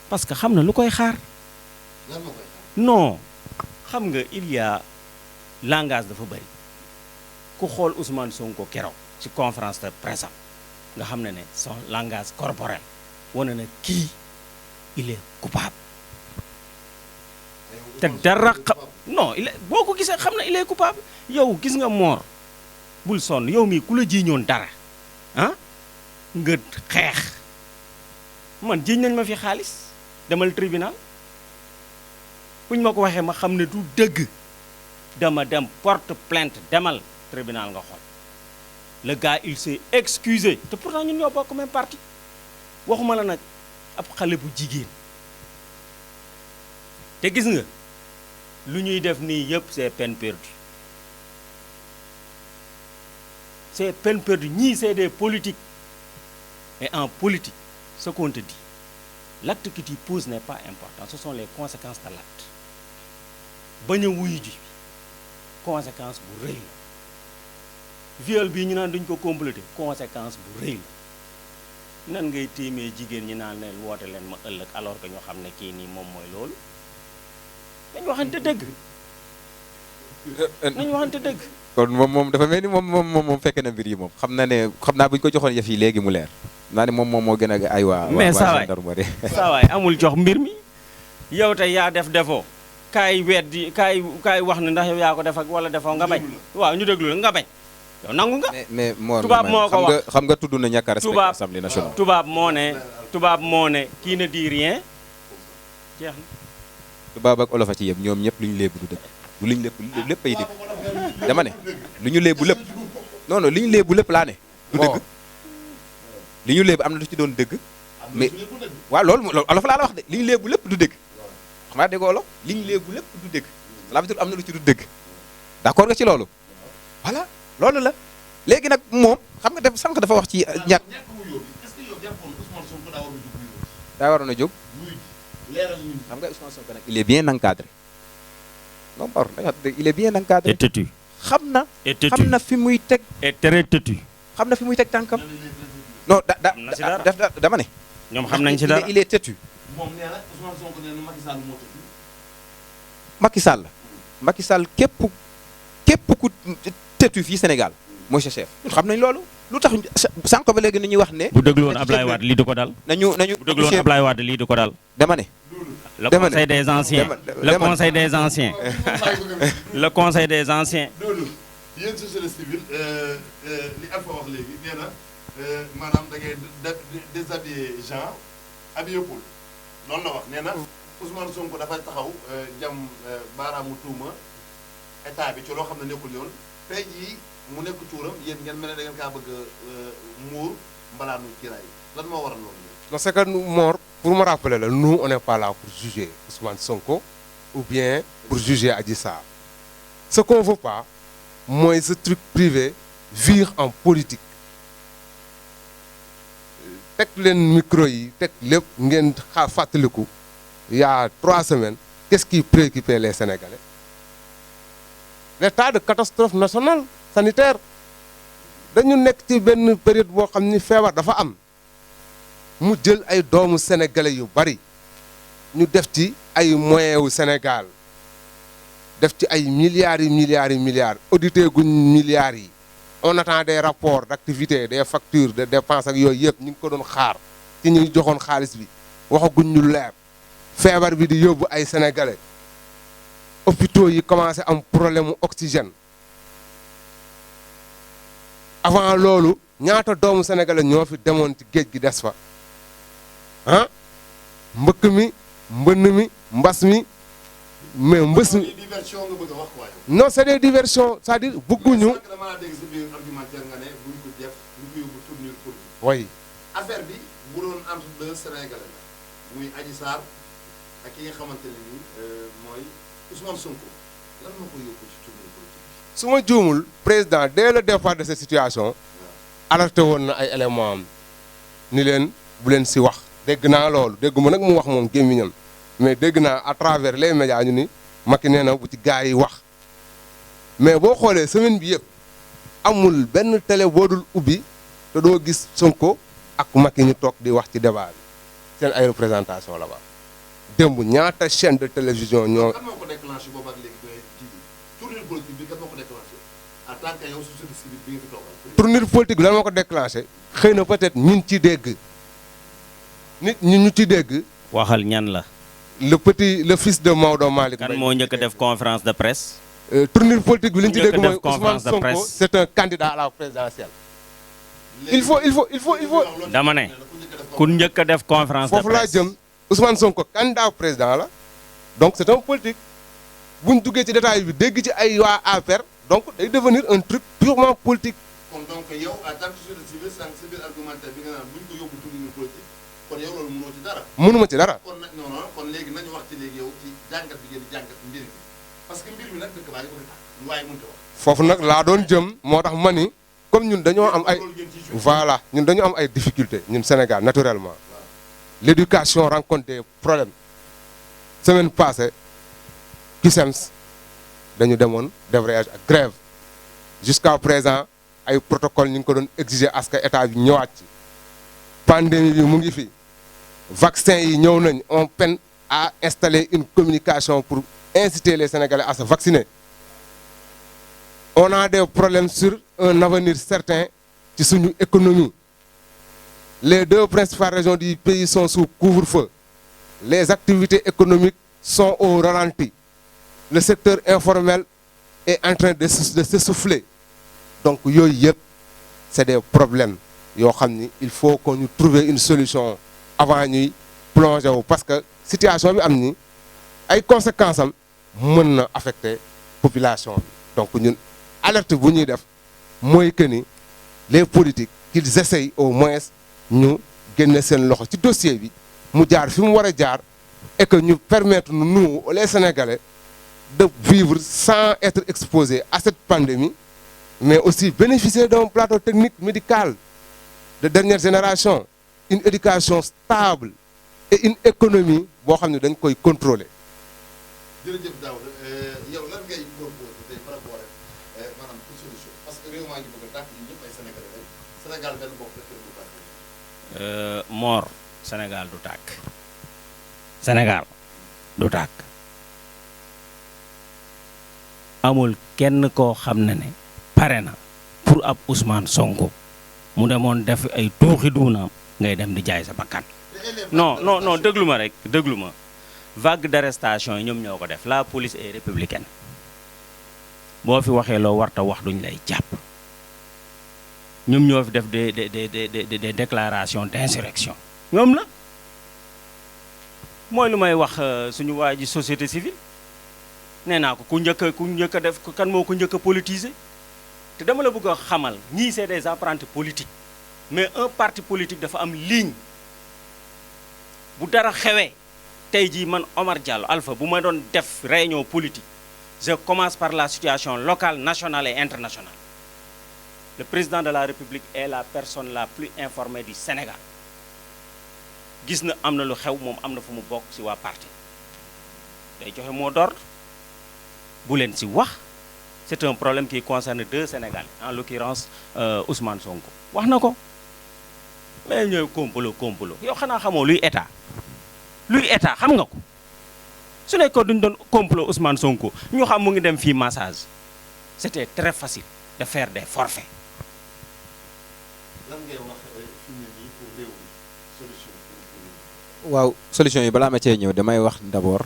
parce que xam na lu koy xaar non xam nga il y a langage dafa bëri ku xool Ousmane Sonko keroog ci conférence de presse am nga xam ne son langage corporel wane na kii il est coupable te dara non boo ko gisee xam na il est coupable yow gis nga Mor bul sonn yow mii ku la jiiñoon dara ah nga xeex man jiiñ nañ ma fi xaalis demal tribunal buñ ma ko waxee ma xam ne du dëgg dama dem porte plainte demal tribunal nga xool le gars il s'est excusé te pourtant ñun ñoo bokk même parti waxuma la nag ab xale bu jigéen te gis nga lu ñuy def nii yëpp c'est peine perdue c'est peine perdue ñii c'est des politiques et en politique ce qu'on te dit l'acte que tu poses n'est pas important ce sont les conséquences de l'acte bañ a wuyu ji conséquence bu rëy la viol bii ñu naan duñ ko complété conséquence bu rëy la nan ngay téemee jigéen ñi naan leen woote leen ma ëllëg alors que ñoo xam ne kii nii moom mooy loolu nañ waxante dëgg nañ waxante dëgg kon moom dafa mel ni moom fekk na mbir yi moom xam naa bu ñu ko joxoon yëf yi léegi mu leer naa ne moom moo gën a ay waa gendarmerie saa waay amul jox mbir mi yow tey yaa def defoo kaay weddi kaay wax ne ndax yow yaa ko def ak wala defoo nga bañ waaw ñu déglu la nga bañ yow nangu nga mais tubaab moo ko wax xam nga tudd na ñàkk a respecté assemblée nationale tubaab moo ne qui ne dit rien jeex na tubaab ak olof a ci yëpp ñoom ñëpp lu ñu léebu du dëgg lu ñu lépp ay dëgg dama ne lu ñu léebu lépp non li ñu léebu lépp laa ne du dëgg li ñu léebu am na lu ci doon dëgg mais waaw loolu olof laa la wax de li ñu léebu lépp du dëgg xam nga déggoo olof li ñu léebu lépp du dëgg la bi am na lu ci du dëgg d'accord nga ci loolu voilà loolu la léegi nag moom xam nga sànq dafa wax ci ñàkk daa waroon a jóg xam nga Ousmane Sonko nag il est bien encadré non pardon il est bien encadré. et têtu. xam na fi muy teg. et très têtu. xam na fi muy teg tànkam. non dama ne. ñoom xam nañ ci dara il est têtu. moom nee na Ousmane Sonko nee na Macky Sall moo tëtu. Macky Sall képp ku têtu fii Sénégal mooy sa chef ñun xam nañ loolu. lu tax sànq ba léegi ni ñuy wax ne. bu déglu woon Ablaye Wade lii du ko dal. nañu bu déglu woon Ablaye Wade lii du ko dal. dama ne. le conseil des anciens le conseil des anciens le conseil des anciens. loolu yéen société civile li Alpha wax léegi nee na maanaam da ngay déshabiller Jean habillé Paul loolu la wax nee na Ousmane Sonko dafay taxaw jam baaraamu tuuma état bi ci loo xam ne nekkul yoon tey jii mu nekk tuuram yéen ngeen mel ne da ngeen kaa bëgg muur mbalaanu kiraay lan moo waral loolu. non c'est que Mor pour me rappeler là, nous on n'est pas là pour juger Ousmane Sonko ou bien pour juger Adji Sarr. Ce qu'on veut pas, moi, ce truc privé vire en politique. Tek len micro yi, tek lepp ngeen fatelikou. Il y a 3 semaines, qu'est-ce qui préoccupait les Sénégalais? L'état de catastrophe nationale sanitaire. Dañu nekk ci benn période boo xam ni feebar dafa am mu jël ay doomu sénégalais yu bari ñu def ci ay moyens wu Sénégal def ci ay milliards yi milliards audité guñ milliards yi on attend des rapports d'activité des factures de dépenses ak yooyu yëpp ñu ngi ko doon xaar ci ñuy joxoon xaalis bi waxaguñ ñu leer feebar bi di yóbbu ay sénégalais hôpitaux yi commencé am problème oxygène. Avant loolu ñaata doomu sénégalais ñoo fi demoon ci géej gi des fa ah mbëkk mi mbënn mi mbas mi mais mbës mi non c'est des diversions c'est-à-dire bëgguñu oui affaire bi bu doon entre deux sénégalais la muy Adji Sarr ak ki nga xamante ne ni mooy Ousmane Sonko lan moo ko yóbbu ci tournée politique. su ma juumul président dès le départ de cette situation alerté woon na ay éléments am ni leen bu leen si wax dégg naa loolu dégguma nag mu wax moom gémmiñam mais dégg naa à travers les médias ñu ni Macky nee na bu ci gars yi wax mais boo xoolee semaine bi yëpp amul benn télé boo dul ubbi te doo gis Sonko ak Macky ñu toog di wax ci débat bi seen ay représentation là-bas démb ñaata chaîne de télévision ñoo. kan moo ko déclenché boobu ak léegi tournée politique bi kan moo ko déclenché en tant que yow société civile bi nga fi toogal. tournée politique bi lan moo ko déclenché xëy na peut-être ñun ci dégg nit ñi ñu ci dégg. waxal ñan la. le fils de Maodo Malick. kan moo njëkk a def conférence de presse. tournée politique bi li ñu ci dégg mooy Ousmane conférence de Sonko presse. c'est un candidat à la présidentielle. il faut. dama ne ku njëkk a def conférence de foofu laa presse. jëm Ousmane Sonko candidat président la donc c'est un politique bu ñu duggee ci détail bi dégg ci ay waa APR donc day devenir un truc purement politique. kon donc yow en tant que société civile sànq si biir argumentaire bi nga naan bu ñu ko yóbbu tournée politique kon yow loolu mënoo ci dara. mënuma ci dara. kon nag non non kon léegi nañu wax ci léegi yow ci jàngat bi ngeen di jàngat mbir mi parce que mbir mi nag dëkk baa ngi ko fi tàkk lu waaye mënta wax. foofu nag laa doon jëm moo tax ma ni comme ñun dañoo am ay. loolu ngeen ciy joué. voilà ñun dañoo am ay difficultés ñun Sénégal naturellement. L'éducation rencontre des problèmes. Semaine passée CUSEMS dañu demoon débrayage ak grève jusqu'à présent ay protocole ñu ngi ko doon exiger à ce que état bi ñëwaat ci pandémie bi mu ngi fi vaccin yi ñëw nañ on peine à installer une communication pour inciter les Sénégalais à se vacciner. On a des problèmes sur un avenir certain ci suñu économie. Les 2 principales régions du pays sont sous couvre-feu. Les activités économiques sont au ralenti. Le secteur informel est en train de s'essouffler. Donc, c'est des problèmes. Il faut qu'on nous trouve une solution avant de plonger. Parce que la situation est les conséquences peuvent affecter la population. Donc, nous alerte que les politiques, qu'ils essayent au moins ñu génne seen loxo ci dossier bi mu jaar fi mu war a jaar et que ñu permettre nous les Sénégalais de vivre sans être exposés à cette pandémie mais aussi bénéficier d'un plateau technique médical de dernière génération une éducation stable et une économie boo xam ne dañ koy contrôler. jërëjëf Daouda yow lan ngay proposé tey par rapport ak maanaam pour solution parce que réew maa ngi bëgg a tàkk yi ñëpp ay Sénégalais lañ Sénégal benn bopp la kër bu tàkk. Mor Sénégal du tàkk Sénégal du tàkk amul kenn koo xam ne pare na pour ab Ousmane Sonko mu demoon def ay tooxi duunaam ngay dem di jaay sa bakkan non déglu ma rek déglu ma vague d'arrestation yi ñoom ñoo ko def la police est républicaine boo fi waxee loo warta wax duñ lay jàpp ñoom ñoo fi def des déclarations d'insurrection ñoom la mooy lu may wax suñu waa ji société civile nee naa ko ku njëkk a def kan moo ko njëkk a politiser te dama la bëgg a xamal ñii c'est des apprentis politiques mais un parti politique dafa am ligne bu dara xewee tey jii man Omar Diallo Alpha bu ma doon def réunion politique je commence par la situation locale nationale et internationale le président de la République est la personne la plus informée du Sénégal gis na am na lu xew moom am na fu mu bokk ci waa parti day joxe mot d'ordre bu leen ci wax c'est un problème qui concerne deux Sénégalais en l'occurrence Ousmane Sonko wax na ko mais ñooy complot yow xanaa xamoo luy état xam nga ko su nekkoon duñ doon complot Ousmane Sonko ñu xam mu ngi dem fii massage c'était très facile de faire des forfaits. lan ngay wax fi mu ne nii pour réew mi solution. waaw solution yi balaa ma cee ñëw damay wax d'abord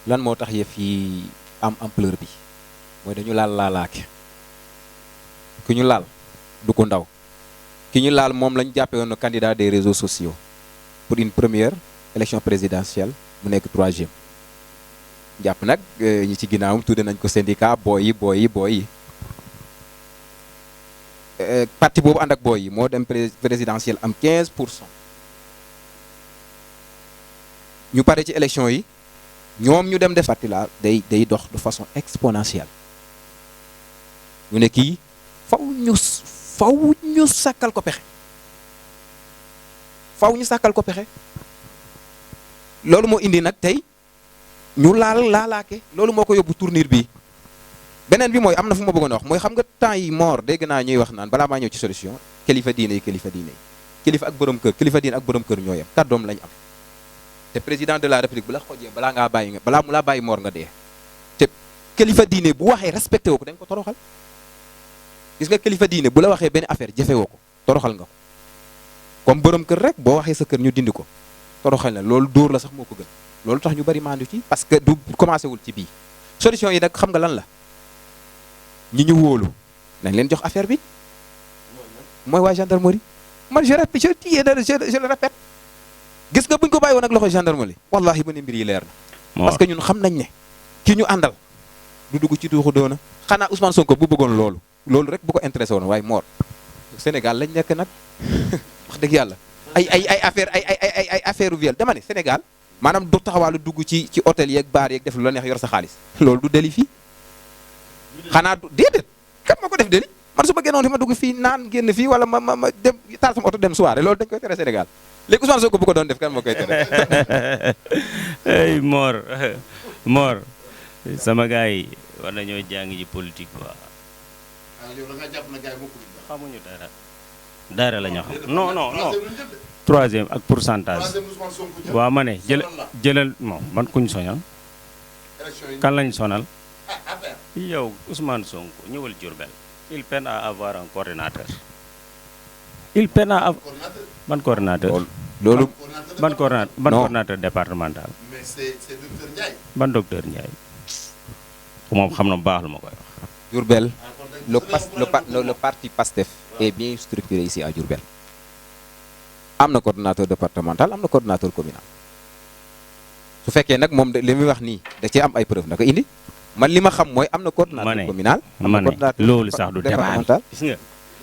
lan moo tax yëf yi am ampleur bi mooy dañu laalaake ku ñu laal du ko ndaw ki ñu laal moom lañu jàppe woon candidat des réseaux sociaux pour une première élection présidentielle mu nekk 3e jàpp nag ñi ci ginnaawam tudde nañ ko syndicat booy yi parti boobu ànd ak booy yi moo dem présidentielle am 15%. ñu pare ci élection yi ñoom ñu dem def parti la day dox de façon exponentielle ñu ne kii faw ñu sàkkal ko pexe loolu moo indi nag tey ñu laalaake loolu moo ko yóbbu tournure bi beneen bi mooy am na fu ma bëggoon a wax mooy xam nga temps yi Mor dégg naa ñuy wax naan balaa maa ñëw ci solution kilifa diine yi kilifa ak borom kër kilifa diine ak borom kër ñoo yem kàddoom lañ am te président de la république bu la xojee balaa mu laa bàyyi Mor nga dee te kilifa diine bu waxee respecté woo ko dañ ko toroxal gis nga kilifa diine bu la waxee benn affaire jëfe woo ko toroxal nga ko comme borom kër rek boo waxee sa kër ñu dindi ko toroxal na loolu dóor la sax moo ko gën loolu tax ñu bari maandu ci parce que du commencé wul ci bii solution yi nag xam nga lan la ñi ñu wóolu nañ leen jox affaire bi mooy waa gendarmerie man je le répète gis nga buñ ko bàyyi woon ak loxo gendarmerie wallahi ba ne mbir yi leer na parce que ñun xam nañ ne ki ñu àndal du dugg ci tuuxu doona xanaa Ousmane Sonko bu bëggoon loolu rek bu ko intéressé woon waaye Mor Sénégal lañ nekk nag wax dëgg yàlla ay affaire viol dama ne Sénégal maanaam du taxawaalu dugg ci hôtel yeeg baar yeeg def lu la neex yor sa xaalis loolu du délit fii xanaa du déedéet kat ma ko def délit man su ma génnoon fi ma dugg fii naan génn fii wala ma dem taal sama oto dem soirée loolu dañ koy tere Sénégal léegi Ousmane Sonko bu ko doon def kan moo koy tere. hey Mor sama gars yi war nañoo jàng ji politique quoi. yow da nga jàpp na gars yi xamuñu dara la ñu xam non. troisième ak pourcentage. waaw ma ne jëlal man kuñ sonal. kan lañ sonal. yow Ousmane Sonko ñëwal Diourbel. il peine à avoir un coordinateur. ban coordinateur. loolu ban coordinateur départemental. mais c'est docteur Ndiaye. ban docteur Ndiaye. moom xam na bu baax lu ma koy wax. Diourbel le parti PASTEF est bien structuré ici à Diourbel. am na coordinateur départemental am na coordinateur communal su fekkee nag moom li muy wax nii da cee am ay preuve naka indi man li ma xam mooy am na coordinateur communal. am na coordinateur loolu sax du débat bi gis nga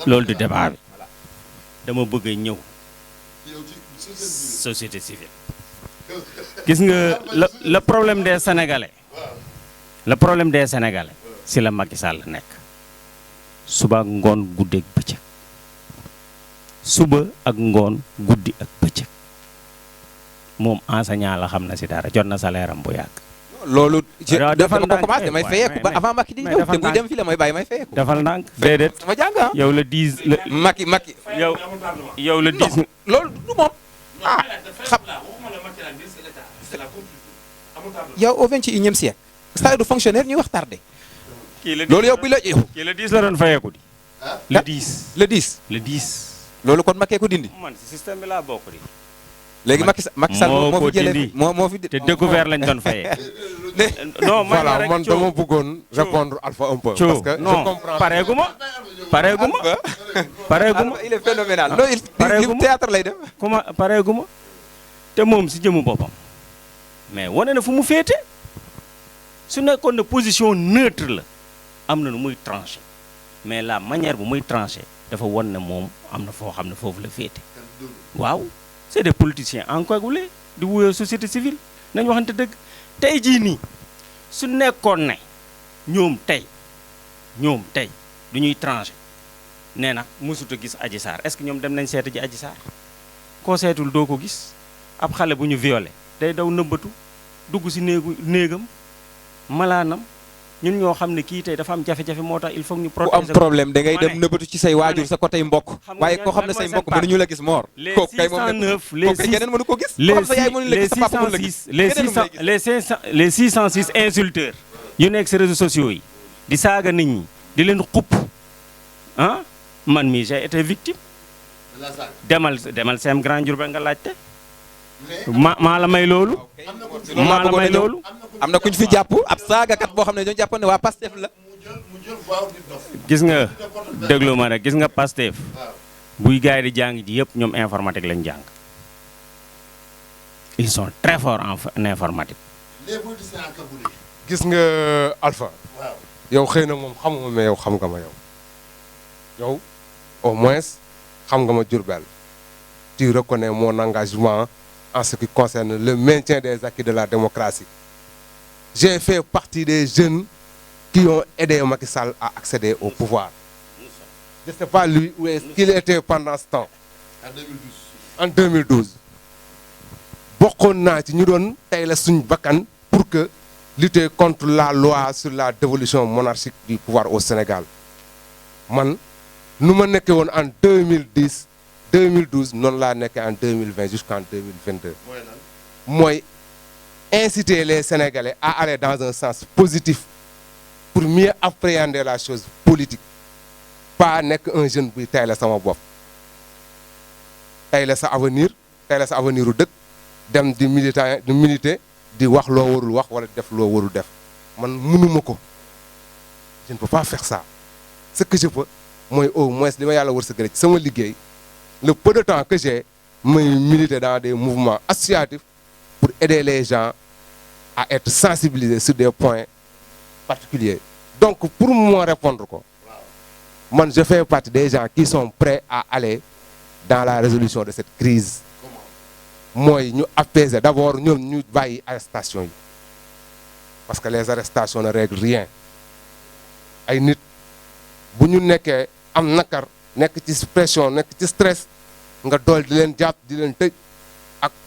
loolu du débat bi dama bëgg a ñëw société civile gis nga le problème des Sénégalais si la Macky Sall nekk suba ak ngoon guddeeg bëccëg suba ak ngoon guddi ak bëccëg moom enseignant la xam na si dara jot na salaire am bu yàgg. loolu dama ko commencé damay fayeeku ba avant Macky di ñëw te buy dem fii la may bàyyi may fayeku. defal ndànk déedéet sama jàng yow la 10 Macky yow la 10 loolu du moom xam yow au 21e siècle stade de fonctionnaire ñuy wax tardé. loolu yow bi la yow. kii le 10 la doon fayeeku di. le 10 le 10 le 10. loolu kon Macky ko dindi. man si système bi laa bokk di. léegi Macky Sall moo fi jëlee moo fi te découvert lañ doon fayee. non voilà man dama bëggoon répondre Alpha un peu. parce que non je comprends. pareeguma il est phénoménal. non il théâtre lay def. comment pareeguma te moom si jëmu boppam. mais wane na fu mu féete su nekkoon ne position neutre la am na nu muy tranché mais la manière bu muy tranché dafa wan ne moom am na foo xam ne foofu la féete waaw. c'est des politiciens encagoulés di wuyoo société civile nañ waxante dëgg tey jii nii su nekkoon ne ñoom tey du ñuy tranché nee na mësut a gis Adji Sarr est-ce que ñoom dem nañ seeta ji Adji Sarr koo seetul doo ko gis ab xale bu ñu violé day daw nëbbatu dugg si néegam malaanam ñun ñoo xam ne kii tey dafa am jafe-jafe moo tax il faut ñu protéger ku am problème da ngay dem nëbbatu ci say waajur sa côté mbokk waaye koo xam ne say mbokk mënuñu la gis Mor kooku kay moom keneen mënu ko gis koo xam sa yaay mënu la gis sa papa mënu la gis les 606 insulteurs yu nekk si réseaux sociaux yi di saaga nit ñi di leen xupp ah man mii j'ai été victime demal sem Grand Diourbel nga laajte maa la may loolu maa la may loolu am na ku ñu fi jàpp ab saagakat boo xam ne ñoo jàppoon ne waa Pastef la gis nga déglu ma rek gis nga Pastef buy gars yi di jàng ji yëpp ñoom informatique lañ jàng ils sont très forts en informatique gis nga Alpha yow xëy na moom xamuma mais yow xam nga ma yow au moins xam nga ma Diourbel tu reconnais mon engagement en ce qui concerne le maintien des acquis de la démocratie. J'ai fait partie des jeunes qui ont aidé Macky Sall à accéder au pouvoir. Je ne sais pas lui où est-ce qu'il était pendant ce temps. En 2012. Bokkoon naa ci ñu doon tey la suñ bakkan pour que lutter contre la loi sur la dévolution monarchique du pouvoir au Sénégal. Man nu ma nekkee woon en 2012 noonu laa nekkee en 2020 jusqu'en 2022. mooy inciter les Sénégalais à aller dans un sens positif pour mieux appréhender la chose politique. Pas nekk un jeune buy tey la sama bopp tey la sa avenir u dëkk dem di militer di wax loo warul wax wala def loo warul def man mënuma ko je ne peux pas faire ça. Ce que je peux mooy au moins li ma yàlla wërsëgale ci sama liggéey le peu de temps que j'ai may militer dans des mouvements associatifs pour aider les gens à être sensibilisés sur des points particuliers. Donc pour moi répondre ko man je fais partie des gens qui sont prêts à aller dans la résolution de cette crise. mooy ñu apaiser d'abord ñoom ñu bàyyi arrestation yi parce que les arrestations ne règlent rien. ay nit bu ñu nekkee am nakar nekk ci pression nekk ci stress nga dool di leen jàpp di leen tëj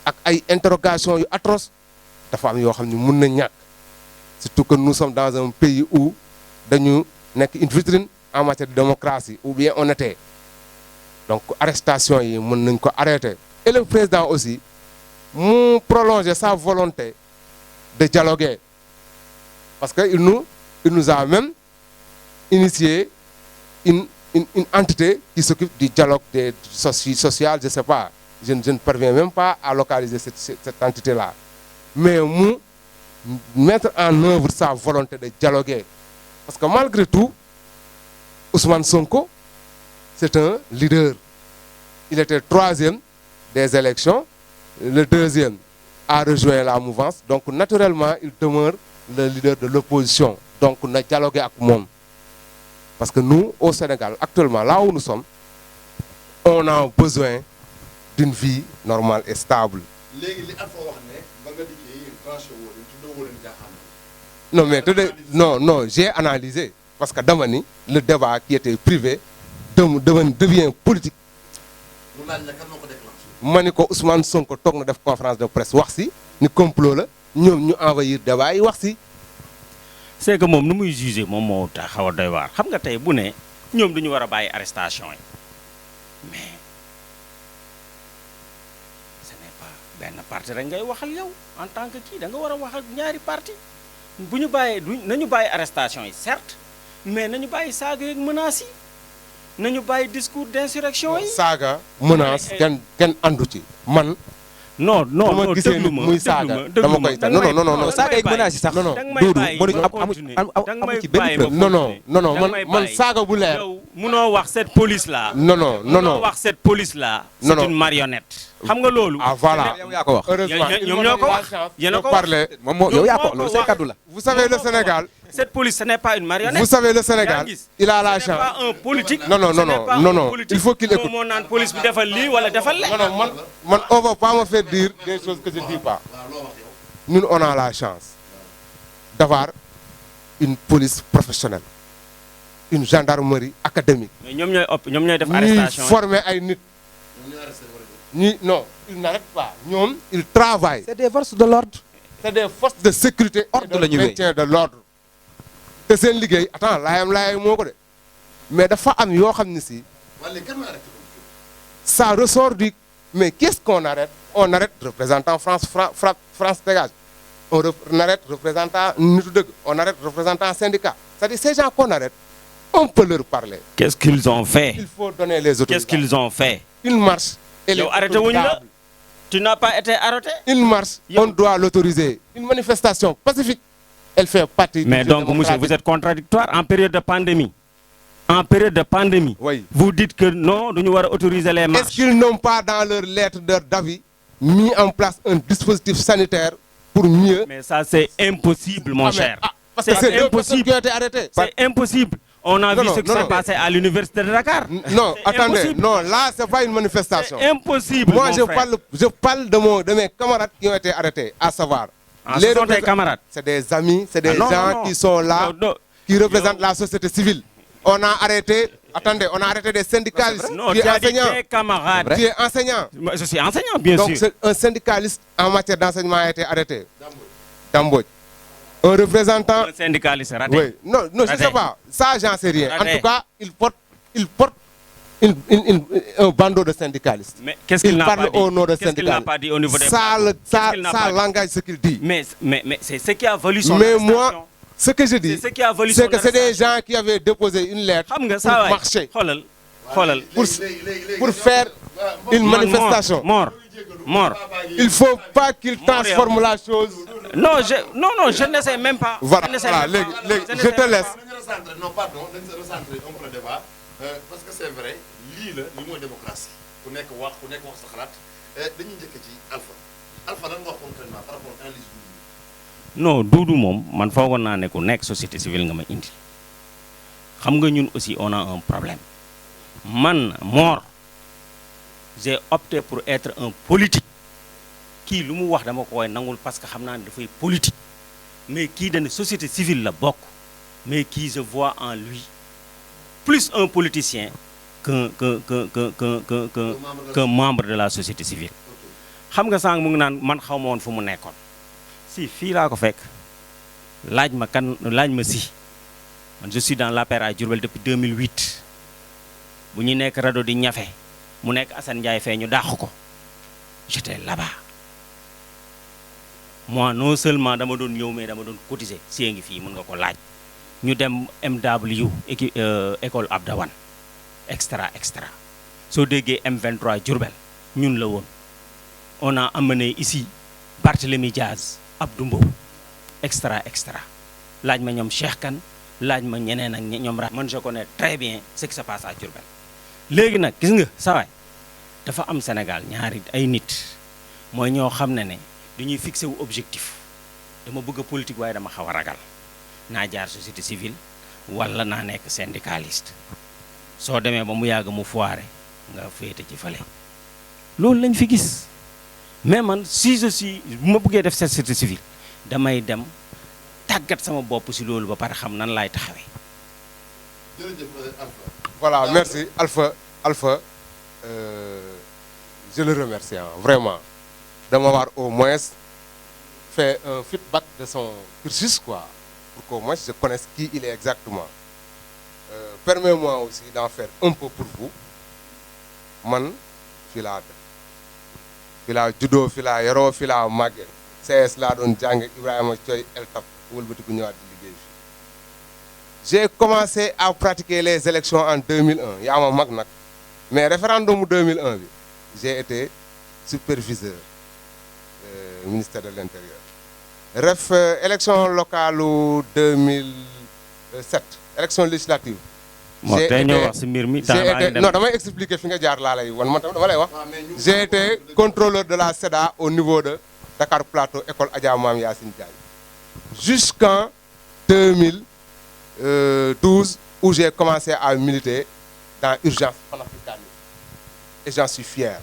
ak ay interrogations yu atroces dafa am yoo xam ne mun na ñàkk surtout que nous sommes dans un pays où dañu nekk une vitrine en matière de démocratie ou bien honnêteté. Donc arrestation yi mën nañ ko arrêter et le président aussi mu prolonger sa volonté de dialoguer parce que il nous a même initié une entité qui s'occupe du dialogue des social, je sais pas, je ne parviens même pas à localiser cette entité-là. Mais mu mettre en œuvre sa volonté de dialoguer. Parce que malgré tout, Ousmane Sonko, c'est un leader. Il était 3e des élections, le 2e a rejoint la mouvance, donc naturellement, il demeure le leader de l'opposition. Donc, on a dialogué avec le monde. Parce que nous, au Sénégal, actuellement, là où nous sommes, on a besoin d'une vie normale et stable. Non, mais non, j'ai analysé. Parce que Damani, le débat qui était privé devient politique. Maniko Ousmane Sonko toog na def conférence de presse wax si ni complot la ñoom ñu envahir débat yi wax si. C'est que moom nu muy jugé moom moo tax xaw a doy waar xam nga tey bu ne ñoom duñu war a bàyyi arrestation yi mais ce n'est pas benn parti rek ngay waxal yow en tant que kii da nga war a wax ak ñaari parti bu ñu bàyyee nañu bàyyi arrestation yi certes mais nañu bàyyi saaga yeeg menaces yi nañu bàyyi discours d'insurrection yi. saaga menace kenn andu ci man. non déglu ma muy saaga dama koy ta non saaga yeeg menaces yi sax non amu ci benn preuve. non man saaga bu leer. yow munoo wax cette police là. non munoo wax cette police là. c'est une marionnette. xam nga loolu. ah voilà yow yaa ko wax. heureusement ñoom ñoo ko wax yéen a ko wax parler moom yow yaa ko loolu say kaddu la. vous savez le Sénégal cette police, ce n'est pas une marionnette. Vous savez, le Sénégal, il a la Ce n'est chance. pas un politique. Non, non, Ce non, n'est non, pas non, un non. politique. Il faut qu'il écoute. Moom moo naan police bi defal lii wala defal le. Non, non, on ne va pas me faire dire des choses que je ne dis pas. Nous, on a la chance d'avoir une police professionnelle, une gendarmerie académique. Mais ñoom ñooy def Ñuy arrestation. former ay nit. Non, ils n'arrêtent pas. Ñoom, ils travaillent. C'est des forces de l'ordre. C'est des forces de sécurité Ordre et la de ñu wéy. maintien de l'ordre. te seen liggéey attends laayam moo ko de mais dafa am yoo xam ne si ça ressort du mais qu'est-ce qu'on arrête? On arrête représentant France dégage. On arrête représentant nitu dëgg. On arrête représentant syndicat. C'est-à-dire ces gens qu'on arrête, on peut leur parler. Qu'est-ce qu'ils ont fait? Il faut donner les autorités. Qu'est-ce qu'ils ont fait? Une marche, elle est Yow arrêté wuñ la? autorisable. Tu n'as pas été arrêté? Une marche, on doit l'autoriser. Une manifestation pacifique, elle fait partie Mais du donc, jeu monsieur, démocratique. vous êtes contradictoire en période de pandémie. En période de pandémie, Oui. vous dites que non, nous devons autoriser les Est-ce marches. qu'ils n'ont pas dans leur lettre d'avis mis en place un dispositif sanitaire pour mieux... Mais ça, c'est impossible, mon cher. parce que c'est deux personnes impossible. qui ont été arrêtées. C'est impossible. On a Non, vu non, ce qui non, s'est non. passé à l'université de Dakar. Non, C'est attendez, impossible. non, là, c'est pas une manifestation. C'est impossible, Moi, mon je frère. parle de mes camarades qui ont été arrêtés, à savoir... Ah, ce sont tes représentants- camarades. C'est des amis, c'est des Ah, non, gens non, non. qui sont là, Non, non. qui représentent la société civile. On a arrêté, attendez, on a arrêté des syndicalistes, Non, qui est tu as dit enseignant, tes camarades. qui est enseignant. Moi, je suis enseignant, bien Donc, sûr. un syndicaliste en matière d'enseignement a été arrêté. Dambodj. Un représentant... Un syndicaliste raté. Oui, non, non, je ne Raté. sais pas. Ça, j'en sais rien. Raté. En tout cas, il porte un bandeau de syndicalistes. Mais qu'est-ce qu'il Il n'a pas parle dit? au nom de Qu'est-ce qu'il n'a syndicalistes. pas dit au niveau des Ça, plateaux? Qu'est-ce ça, qu'il n'a ça pas dit? langage ce qu'il dit. Mais c'est ce qui a valu son Mais arrestation. moi, ce que je dis, C'est ce qui a valu c'est son que c'est des arrestation. gens qui avaient déposé une lettre Xam nga pour saa waay marcher, xoolal pour faire une manifestation. Mort. Il ne faut pas qu'ils transforment la chose. Non, je ne sais même pas. Voilà, Je ne sais voilà, même pas. je te laisse. Non, pardon, dañ se recentrer un peu le débat parce que c'est vrai lii mooy démocratie ku nekk wax sa xalaat dañuy njëkk ci Alpha lan nga wax concrètement par rapport à analyse bi. Non, Doudou moom man foogoon naa ne ku nekk société civile nga ma indi xam nga ñun aussi on a un problème man Mor j'ai opté pour être un politique kii lu mu wax dama ko koy nangul parce que xam naa ne dafay politique mais kii dana société civile la bokk mais kii je vois en lui plus un politicien qu'un membre de la société civile xam nga sànq mu ngi naan man xaw ma woon fu mu nekkoon si fii laa ko fekk laaj ma si man je suis dans l'APR à Diourbel depuis 2008 bu ñu nekk rajo di ñafe mu nekk Assane Ndiaye fee ñu dàq ko j'étais là-bas moi non seulement dama doon ñëw mais dama doon cotiser si ngi fii mën nga ko laaj ñu dem MW école Abdawan extra soo déggee M23 Diourbel ñun la woon on a amené ici Barthélémy Diaz Abdou Mbow extra laaj ma ñoom Cheikh Kane laaj ma ñeneen ak ñoom man je connais très bien ce qui se passe à Diourbel léegi nag gis nga sawaay dafa am Sénégal ñaari ay nit mooy ñoo xam ne dañuy fixé wu objectif dama bëgg a politique waaye dama xaw a ragal naa jaar société civile wala naa nekk syndicaliste soo demee ba mu yàgg mu foire nga féete ci fale loolu lañ fi gis mais man si je suis bu ma bëggee def société civile damay dem tàggat sama bopp si loolu ba pare xam nan laay taxawee. jërëjëf Alpha. Voilà, merci Alpha. Je le remercie vraiment de m'avoir au moins fait un feedback de son cursus, quoi, pour qu'au moins je connaisse qui il est exactement. Permets-moi aussi d'en faire un peu pour vous. Man, fii laa juddoo fii laa yaroo fii laa màggee CS laa doon jàng Ibrahima Thioy El Tap wëlbatiku ñëwaat di liggéey fii. J'ai commencé à pratiquer les élections en 2001 yaa ma mag nag mais référendum 2001 bi j'ai été superviseur ministère de l'Intérieur. Élection locale 2007 élection législative. moo tey ñoo wax si mbir mi non damay expliquer fi nga jaar laa lay wan man tamit dama lay wax. J'ai été contrôleur de la SEDA au niveau de Dakar Plateau école Adja Mam Yacine Diagne jusqu'en 2012 où j'ai commencé à militer dans l'urgence panafricaniste. Et j'en suis fier.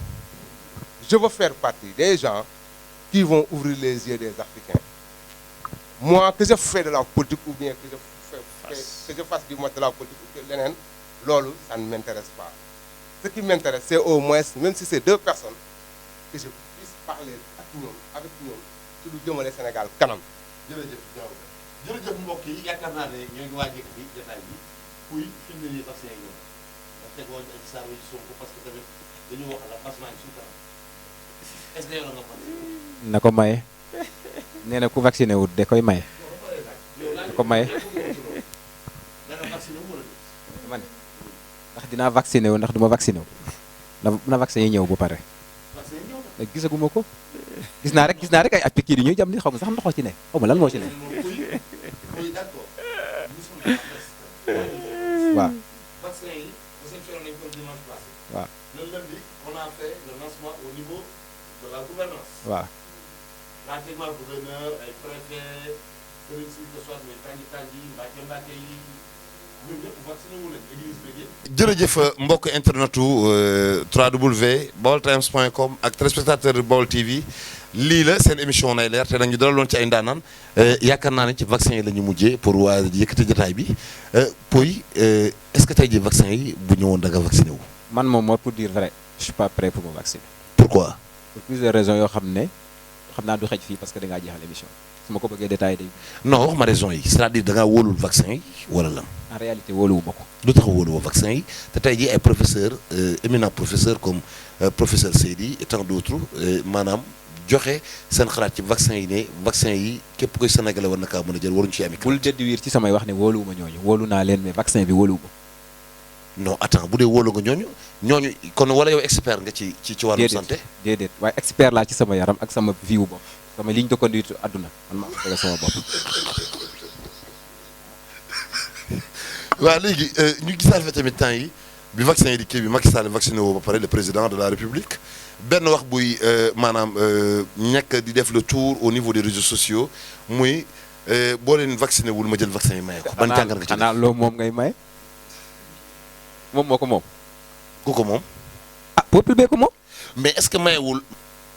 Je veux faire partie des gens qui vont ouvrir les yeux des Africains. Moi, que je fais de la politique ou bien que je fasse du moins de la politique ou que l'ENN, lolo, ça ne m'intéresse pas. Ce qui m'intéresse, c'est au moins, même si c'est 2 personnes, que je puisse parler avec nous, sur le Djomale Sénégal, kanam. jërëjëf mbokk yi yaakaar naa ne ñoo ngi waaj a bi jotaay bi kuy fi mu ne nii vaccin yi ñëw ndax tegoo ci saa yi Sonko parce que tamit dañu wax la vaccin yi suñu kanam est-ce que yow la nga vacciné. na ko maye nee na ku vacciné wut da koy maye da ko maye. dana vacciné wu wala déet. man ndax dinaa vacciné wu ndax du ma vacciné wu na vaccin yi ñëw ba pare. vaccin yi ñëw na. gisaguma ko gis naa rek ay piqûre yi ñuy jam ni xaw ma sax ndoxoo ci ne xaw ma lan moo ci ne. kuy d'accord nous sommes à la presse. waaw. vaccin yi réceptionné nañ ko dimanche passé. waaw. le lundi on a fait le lancement au niveau de la gouvernance. waaw. pratiquement gouverneur ay préfet service yi que soit muy tànji Mbàkke yi ñun ñëpp vacciné wu leen église bi yëpp. jërëjëf mbokk internetu www.baoltimes.com ak téléspectateur Baol TV lii la seen émission nay leer te nag ñu dalaloon ci ay ndaanaan yaakaar naa ne ci vaccin yi la ñu mujjee pour waa yëkkati jotaay bi Pouye est-ce que tey jii vaccin yi bu ñëwoon da nga vacciné wu. man moom moo pour dire vrai je suis pas prêt pour me vacciner. pourquoi. pour plusieurs raisons yoo xam naa du xej fii parce que da ngaa jeexal émission su ma ko bëggee détaillé day. non wax ma raison yi c'est-à-dire da ngaa wóolul vaccin yi wala lan. en réalité wóoluwu ma ko. lu tax wóoluwoo vaccin yi te tey jii ay professeurs éminents professeurs comme professeur Seydi et tant d'autres maanaam joxe seen xalaat ci vaccin yi ne vaccin yi képp koy sénégalais war na kaa mën a jël waruñu ci ami. bul déduire ci samay wax ne wóoluwu ma ñooñu wóolu naa leen mais vaccin bi wóoluwu ma. non attends bu dee wóolu nga ñooñu kon wala yow expert nga ci wàllu santé. déedéet waaye expert laa ci sama yaram ak sama vie wu bopp sama ligne de conduite àdduna man maa ko tegal sama bopp. waaw léegi ñu gisaat fa tamit temps yi bi vaccin yi di kii bi Macky Sall vacciné woo ba pare le président de la République benn wax buy maanaam ñekk di def le tour au niveau des réseaux sociaux muy boo leen vacciné wul ma jël vaccin yi maye ko. ban jàngat nga ci xanaa loolu moom ngay maye moom moo ko moom. ku ko moom. ah peuple bee ko moom. mais est-ce que mayewul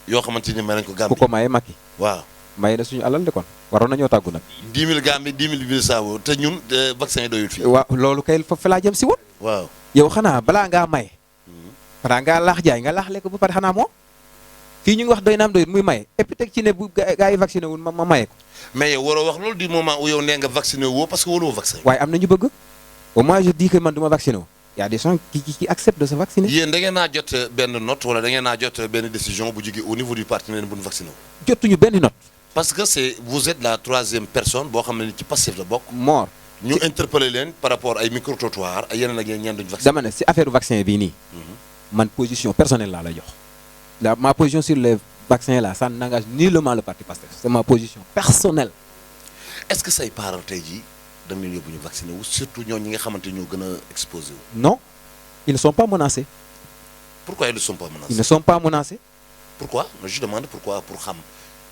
yoo xamante ni may nañ ko Gambie. ku ko maye Macky. waaw maye na suñu alal de kon waroon nañoo tàggu nag. 10 000 Gambie 10 000 Bissau te ñun vaccin yi doyul fii. waaw loolu kay fa laa jëm si woon. waaw yow xanaa balaa ngaa maye. balaa ngaa laax jaay nga laax lekk ba pare xanaa moom. fii ñu ngi wax doy naam doyul muy maye et puis teg ci ne bu gaa yi vacciné wul ma maye ko. mais yow waroo wax loolu du moment où yow nee nga vacciné woo parce que wóoluwoo vaccin. waaye am na ñu bëgg au moins je dis que man du ma vacciné wu. y a des gens qui acceptent de se vacciner. yéen da ngeen naa jot benn note wala da ngeen naa jot benn décision bu jógee au niveau du parti ne bu ñu vacciné wu. jotuñu benn note. parce que vous êtes la 3e personne boo xam ne ni ci Pastef la bokk. Mor ñu interpellé leen par rapport ay micro trottoir ay yeneen ak yeneen ñeen duñu vacciné. dama ne si affaire vaccin bii nii. man position personnelle laa la jox. ma position sur les vaccins là ça n'engage nullement le parti Pastef. c'est ma position personnelle. est-ce que say parents tey jii da nga leen yóbbu ñu vacciné wu surtout ñooñu ñi nga xamante ñoo gën a exposé wu. non ils ne sont pas menacés. pourquoi ils ne sont pas menacés. ils ne sont pas menacés. pourquoi je demande pourquoi pour xam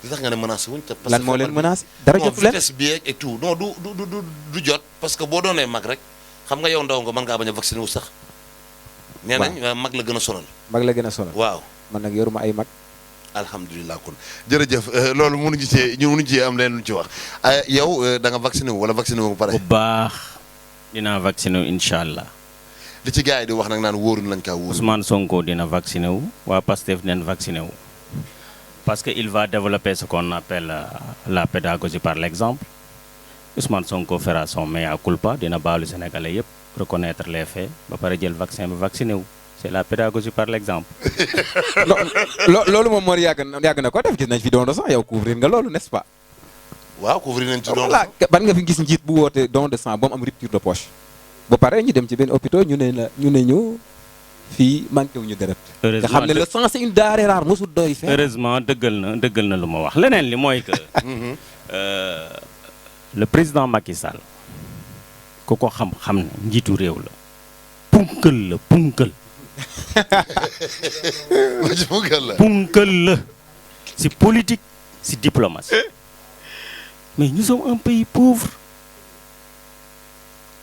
li tax nga ne menacé wuñ te. parce que lan moo leen menacé dara jotu leen vitesse bi et tout non du jot parce que boo doonee mag rek xam nga yow ndaw nga mën ngaa bañ a vacciné wu sax. nee nañ mag la gën a sonal. mag la gën a sonal. waaw man nag yoruma ay mag. alhamdulilah kon jërëjëf loolu mënuñu cee am leen lu ci wax yow da nga vacciné wu wala vacciné wu ba pare. bu baax dinaa vacciné wu incha allah. li ci gars yi di wax nag naan wóorul lañ kaa wóorul. Ousmane Sonko dina vacciné wu waa Pastef dinañ vacciné wu parce que il va développer ce qu'on appelle la pédagogie par l'exemple. Ousmane Sonko fera son mea culpa dina baalu Sénégalais yëpp reconnaître les faits ba pare jël vaccin ba vacciné wu. c'est la pédagogie par l'exemple. loolu moom moo yàgg na ko def gis nañ fi don de sang yow couvrir nga loolu n'est-ce pas. waaw couvrir nañ ci don de voilà sang. ban nga fi gis njiit bu woote don de sang ba mu am rupture de poche. ba pare ñu dem ci benn hôpital ñu ne ñu fii manqué wu ñu deret. nga xam ne le sang c'est une denrée rare mosul doy. heureusement dëggal na lu ma wax leneen li mooy que. le président Macky Sall ku ko xam ne njiitu réew la. punkal la si politique si diplomatie mais nous sommes un pays pauvre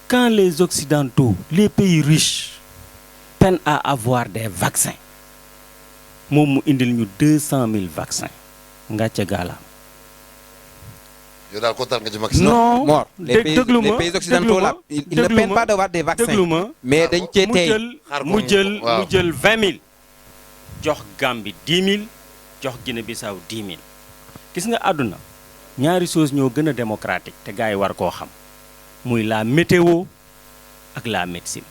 quand les Occidentaux, les pays riches, peinent à avoir des vaccins, moom mu indil ñu 200 000 vaccins ngàcce gaalaam. yow daal kontaan nga ci Macky Sall. non Mor, les pays occidentaux là, ils ne peinent pas d'avoir des vaccins. Mais dañ cee tey mu jël 20 000 jox Gambie 10 000 jox Guinée-Bissau 10 000. gis nga àdduna ñaari choses ñoo gën a démocratique te gars yi war koo xam muy la météo ak la médecine.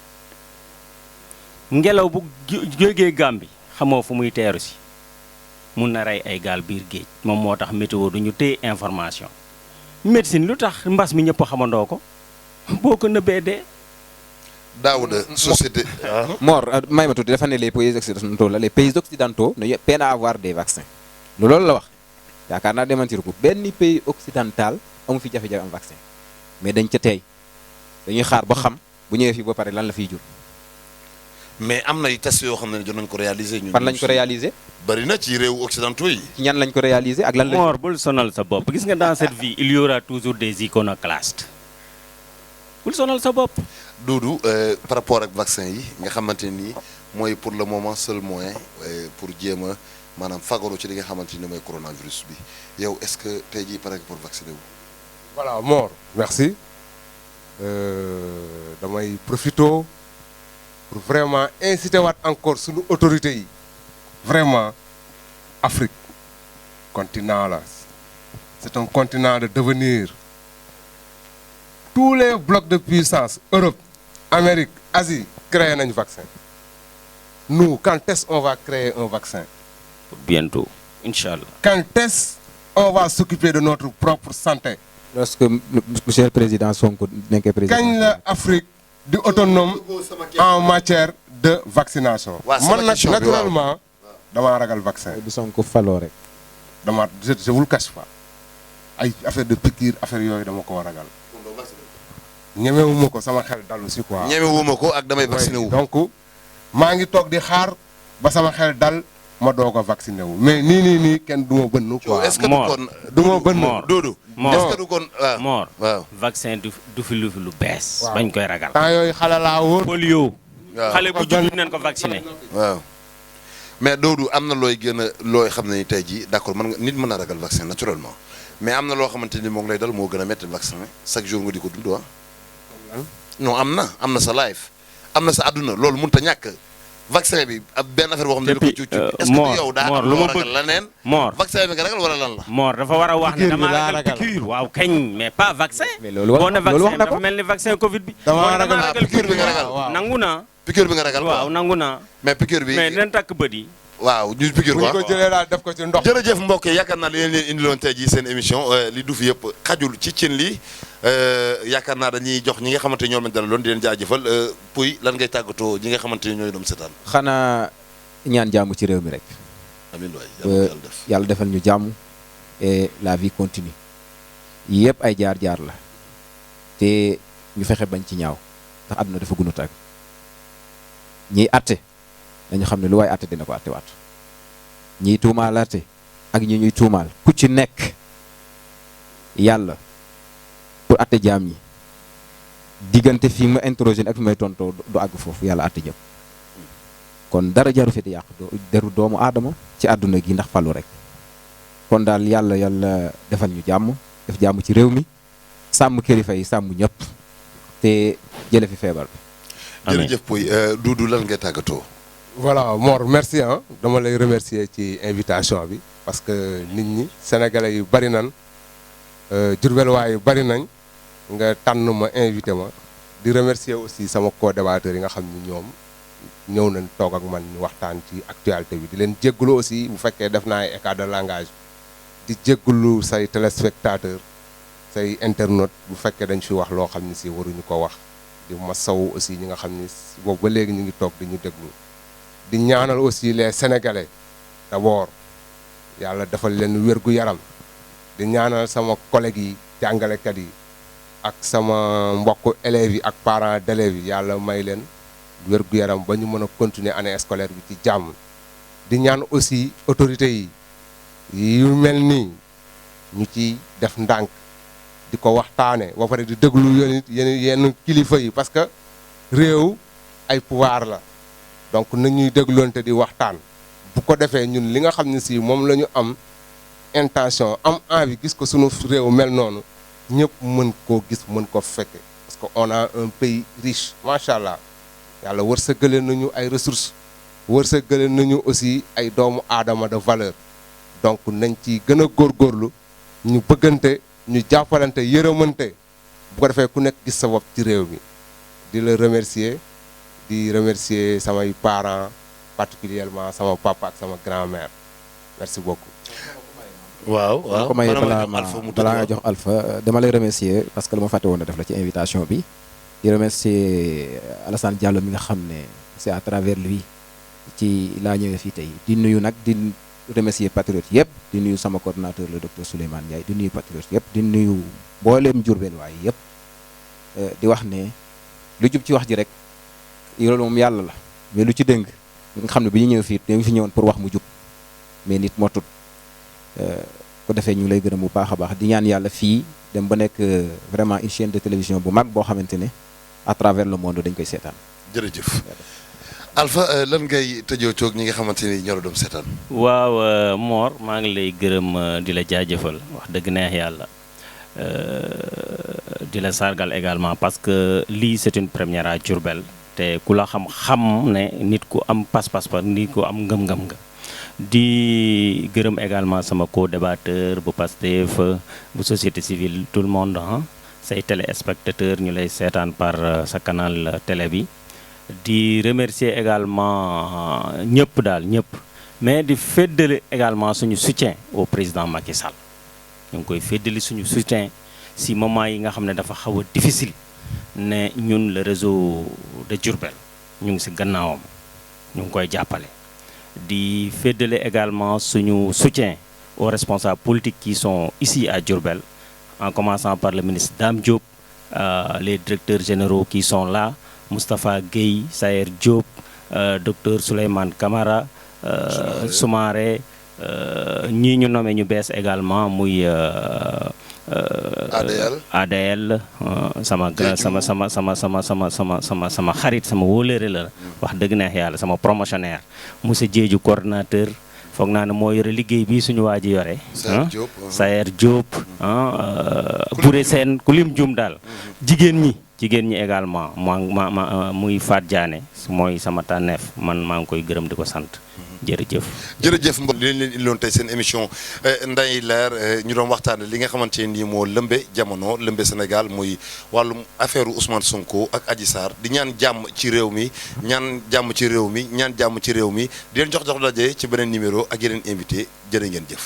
ngelaw bu jógee Gambie xamoo fu muy teeru si mun na rey ay gaal biir géej moom moo tax météo du ñu téye information. médecine lu tax mbas mi ñëpp xamandoo ko boo ko nëbbee dee. Daouda société. Mor may ma tuuti dafa ne les pays occidentaux la les pays occidentaux ne peinent à avoir des vaccins loolu la wax yaakaar naa démentir ko benn pays occidental amu fi jafe-jafe am vaccin mais dañ ca tey dañuy xaar ba xam bu ñëwee fii ba pare lan la fiy jur. mais am na ay tests yoo xam ne jot nañ ko réaliser. ñun fan lañ ko réaliser. bari na ci réewu occidentaux yi. ci ñan lañ ko réaliser ak lan lañ. Mor bul sonal sa bopp gis nga dans cette vie il y aura toujours des iconoclastes bul sonal sa bopp. Doudou par rapport ak vaccin yi nga xamante ni mooy pour le moment seul moyen pour jéem a maanaam fagaru ci li nga xamante ni mooy coronavirus bi yow est-ce que tey jii pare nga pour vacciner wu. Voilà Mor merci damay profito pour vraiment inciter waat encore suñu autorités yi vraiment Afrique continent la c'est un continent de devenir tous les blocs de puissance Europe Amérique Asie créé nañu vaccin nous quand est-ce on va créer un vaccin bientôt Inch'Allah. quand est-ce on va s'occuper de notre propre santé lorsque monsieur le président Sonko nekkee président. kañ la Afrique di autonome en matière de vaccination. man nag naturellement damaa ragal vaccin. bu Sonko faloo rek. dama je vous le cache pas ay affaire de piqûre affaire yooyu dama ko ragal. ñemewuma ko sama xel dalu si quoi. ñemewuma ko ak damay vacciné wu. donc maa ngi toog di xaar ba sama xel dal ma doog a vacciné wu mais nii kenn du ma bënn quoi. est-ce que du kon du ma bënn. Doudou est-ce que du kon waaw Mor waaw. vaccin du fi lu bees. waaw bañ koy ragal. temps yooyu xale laa woon. polio. waaw xale bu judd nañ ko vacciné. waaw mais Doudou am na looy gën a looy xam ne ni tey jii d'accord mën nga nit mën a ragal vaccin naturellement mais am na loo xamante ni moo ngi lay dal moo gën a métti vaccin chaque jour nga di ko dund ah. non am na sa life am na sa àdduna loolu mënut a ñàkk vaccin bi ab benn affaire boo xam ne da ko ci est-ce que yow daa am loo ragal leneen. Mor vaccin bi nga ragal wala lan la. Mor dafa war a wax ne dama ragal piqûre waaw kañ mais pas vaccin. mais loolu wax na vaccin dafa mel ni vaccin Covid bi. dama ragal piqûre bi nga ragal nangu naa. piqûre bi nga ragal waaw nangu naa. mais piqûre bi mais dinañ takk bët yi. waaw ñu piqûre bu quoi ñu ko jëlee daal def ko ci ndox. jërëjëf mbokk yi yaakaar naa leen indiloon tey jii seen émission li du fi yëpp xajul ci cin li yaakaar naa dañuy jox ñi nga xamante ni ñoom lañ dalaloon di leen jaajëfal Pouy lan ngay tàggatoo ñi nga xamante ni ñooy doon seetaan. xanaa ñaan jàmm ci réew mi rek. amiin waay yàlla def yàlla defal ñu jàmm et la vie continue yëpp ay jaar-jaar la te ñu fexe bañ ci ñaaw ndax àdduna dafa gën a tàgg ñiy atte dañu xam ne lu waay atte dina ko atte waat ñiy tuumaalaate ak ñi ñuy tuumaal ku ci nekk yàlla pour atte jaam ñi diggante fii ma interroger ak fi may tontoo du àgg foofu yàlla atte jëm kon dara jaru fi di yàq deru doomu aadama ci àdduna gi ndax falu rek kon daal yàlla defal ñu jàmm def jàmm ci réew mi sàmm kilifa yi sàmm ñëpp te jële fi feebar bi. jërëjëf Pouy Doudou lan ngay tàggatoo. voilà Mor merci ah dama lay remercier ci invitation bi parce que nit ñi sénégalais yu bari nañ Diourbelwaay yu bari nañ nga tànn ma invité ma di remercier aussi sama co-débatteurs yi nga xam ni ñoom ñëw nañ toog ak man ñu waxtaan ci actualité bi di leen jégalu aussi bu fekkee def naa ay écart de langage di jégalu say téléspectateurs say internautes bu fekkee dañ fi wax loo xam ni si waruñu ko wax di ma saw aussi ñi nga xam ni boobu ba léegi ñu ngi toog di ñu déglu. di ñaanal aussi les sénégalais d'abord yàlla defal leen wér-gu-yaram di ñaanal sama collègues yi jàngalekat yi ak sama mbokku élèves yi ak parents d'élèves yi yàlla may leen wér-gu-yaram ba ñu mën a continuer année scolaire bi ci jàmm di ñaan aussi autorités yi yu mel nii ñu ci def ndànk di ko waxtaane ba pare di déglu yenn kilifa yi parce que réew ay pouvoir la donc nañuy dégloonte di waxtaan bu ko defee ñun li nga xam ne si moom la ñu am intention am envie gis ko sunu réew mel noonu ñëpp mën koo gis mën ko fekke parce que on a un pays riche macha allah yàlla wërsëgale nañu ay ressources wërsëgale nañu aussi ay doomu aadama de valeur donc nañ ci gën a góorgóorlu ñu bëggante ñu jàppalante yërëmante bu ko defee ku nekk gis sa bopp ci réew mi di la remercier di remercier samay parents particulièrement sama papa ak sama grand-mère merci beaucoup. waaw ko may balaa nga jox Alpha dama lay remercier parce que lu ma fàtte woon a def la ci invitation bi di remercier Alassane Diallo mi nga xam ne c'est à travers lui ci laa ñëwee fii tey di nuyu nag di remercier patriote yëpp di nuyu sama coordonnateur le docteur Souleymane Ndiaye di nuyu patriote yëpp di nuyu mbooleem Diourbel waay yëpp di wax ne lu jub ci wax ji rek loolu moom yàlla la mais lu ci dëng nga xam ne bi ñu ñëw fii dañu fi ñëwoon pour wax mu jub mais nit moo tut ko defee ñu lay gërëm bu baax a baax di ñaan yàlla fii dem ba nekk vraiment une chaîne de télévision bu mag boo xamante ne à travers le monde dañ koy seetaan. jërëjëf Alpha lan ngay tëjoo coog ñi nga xamante ni ñoo la doon seetaan. waaw Mor maa ngi lay gërëm di la jaajëfal wax dëgg neex yàlla di la sargal également parce que lii c'est une première à Diourbel te ku la xam ne nit ku am pas-pas pa nit ku am ngëm-ngëm nga. di gërëm également sama co-débatteur bu Pastef bu société civile tout le monde say téléspectateurs ñu lay seetaan par sa canal télé bi di remercier également ñëpp daal ñëpp mais di féddali également suñu soutien au président Macky Sall ñu ngi koy féddali suñu soutien si moment yi nga xam ne dafa xaw a difficile ne ñun le réseau de Diourbel ñu ngi si gannaawam ñu ngi koy jàppale di féddale également suñu soutien aux responsables politiques qui sont ici à Diourbel en commençant par le ministre Dame Diop les directeurs généraux qui sont là Moustapha Gueye Sayer Diop docteur Souleymane Camara Soumaré ñii ñu nommé ñu bees également muy ADL sama xarit sama wóolëre la wax dëgg neex yàlla sama promotionnaire monsieur Diédhiou coordinateur foog naa ne moo yore liggéey bi suñu waa ji yore Sayer Diop Bouré Sène ku lim jum daal jigéen ñi également muy Fat Diané mooy sama tànneef man maa ngi koy gërëm di ko sant jërëjëf mbokk li leen indiloon tey seen émission Nday Leer ñu doon waxtaane li nga xamante ne nii moo lëmbe jamono lëmbe Sénégal muy wàllum affaire Ousmane Sonko ak Adji Sarr di ñaan jàmm ci réew mi ñaan jàmm ci réew mi di leen jox daje ci beneen numéro ak yeneen invité jërë ngeen jëf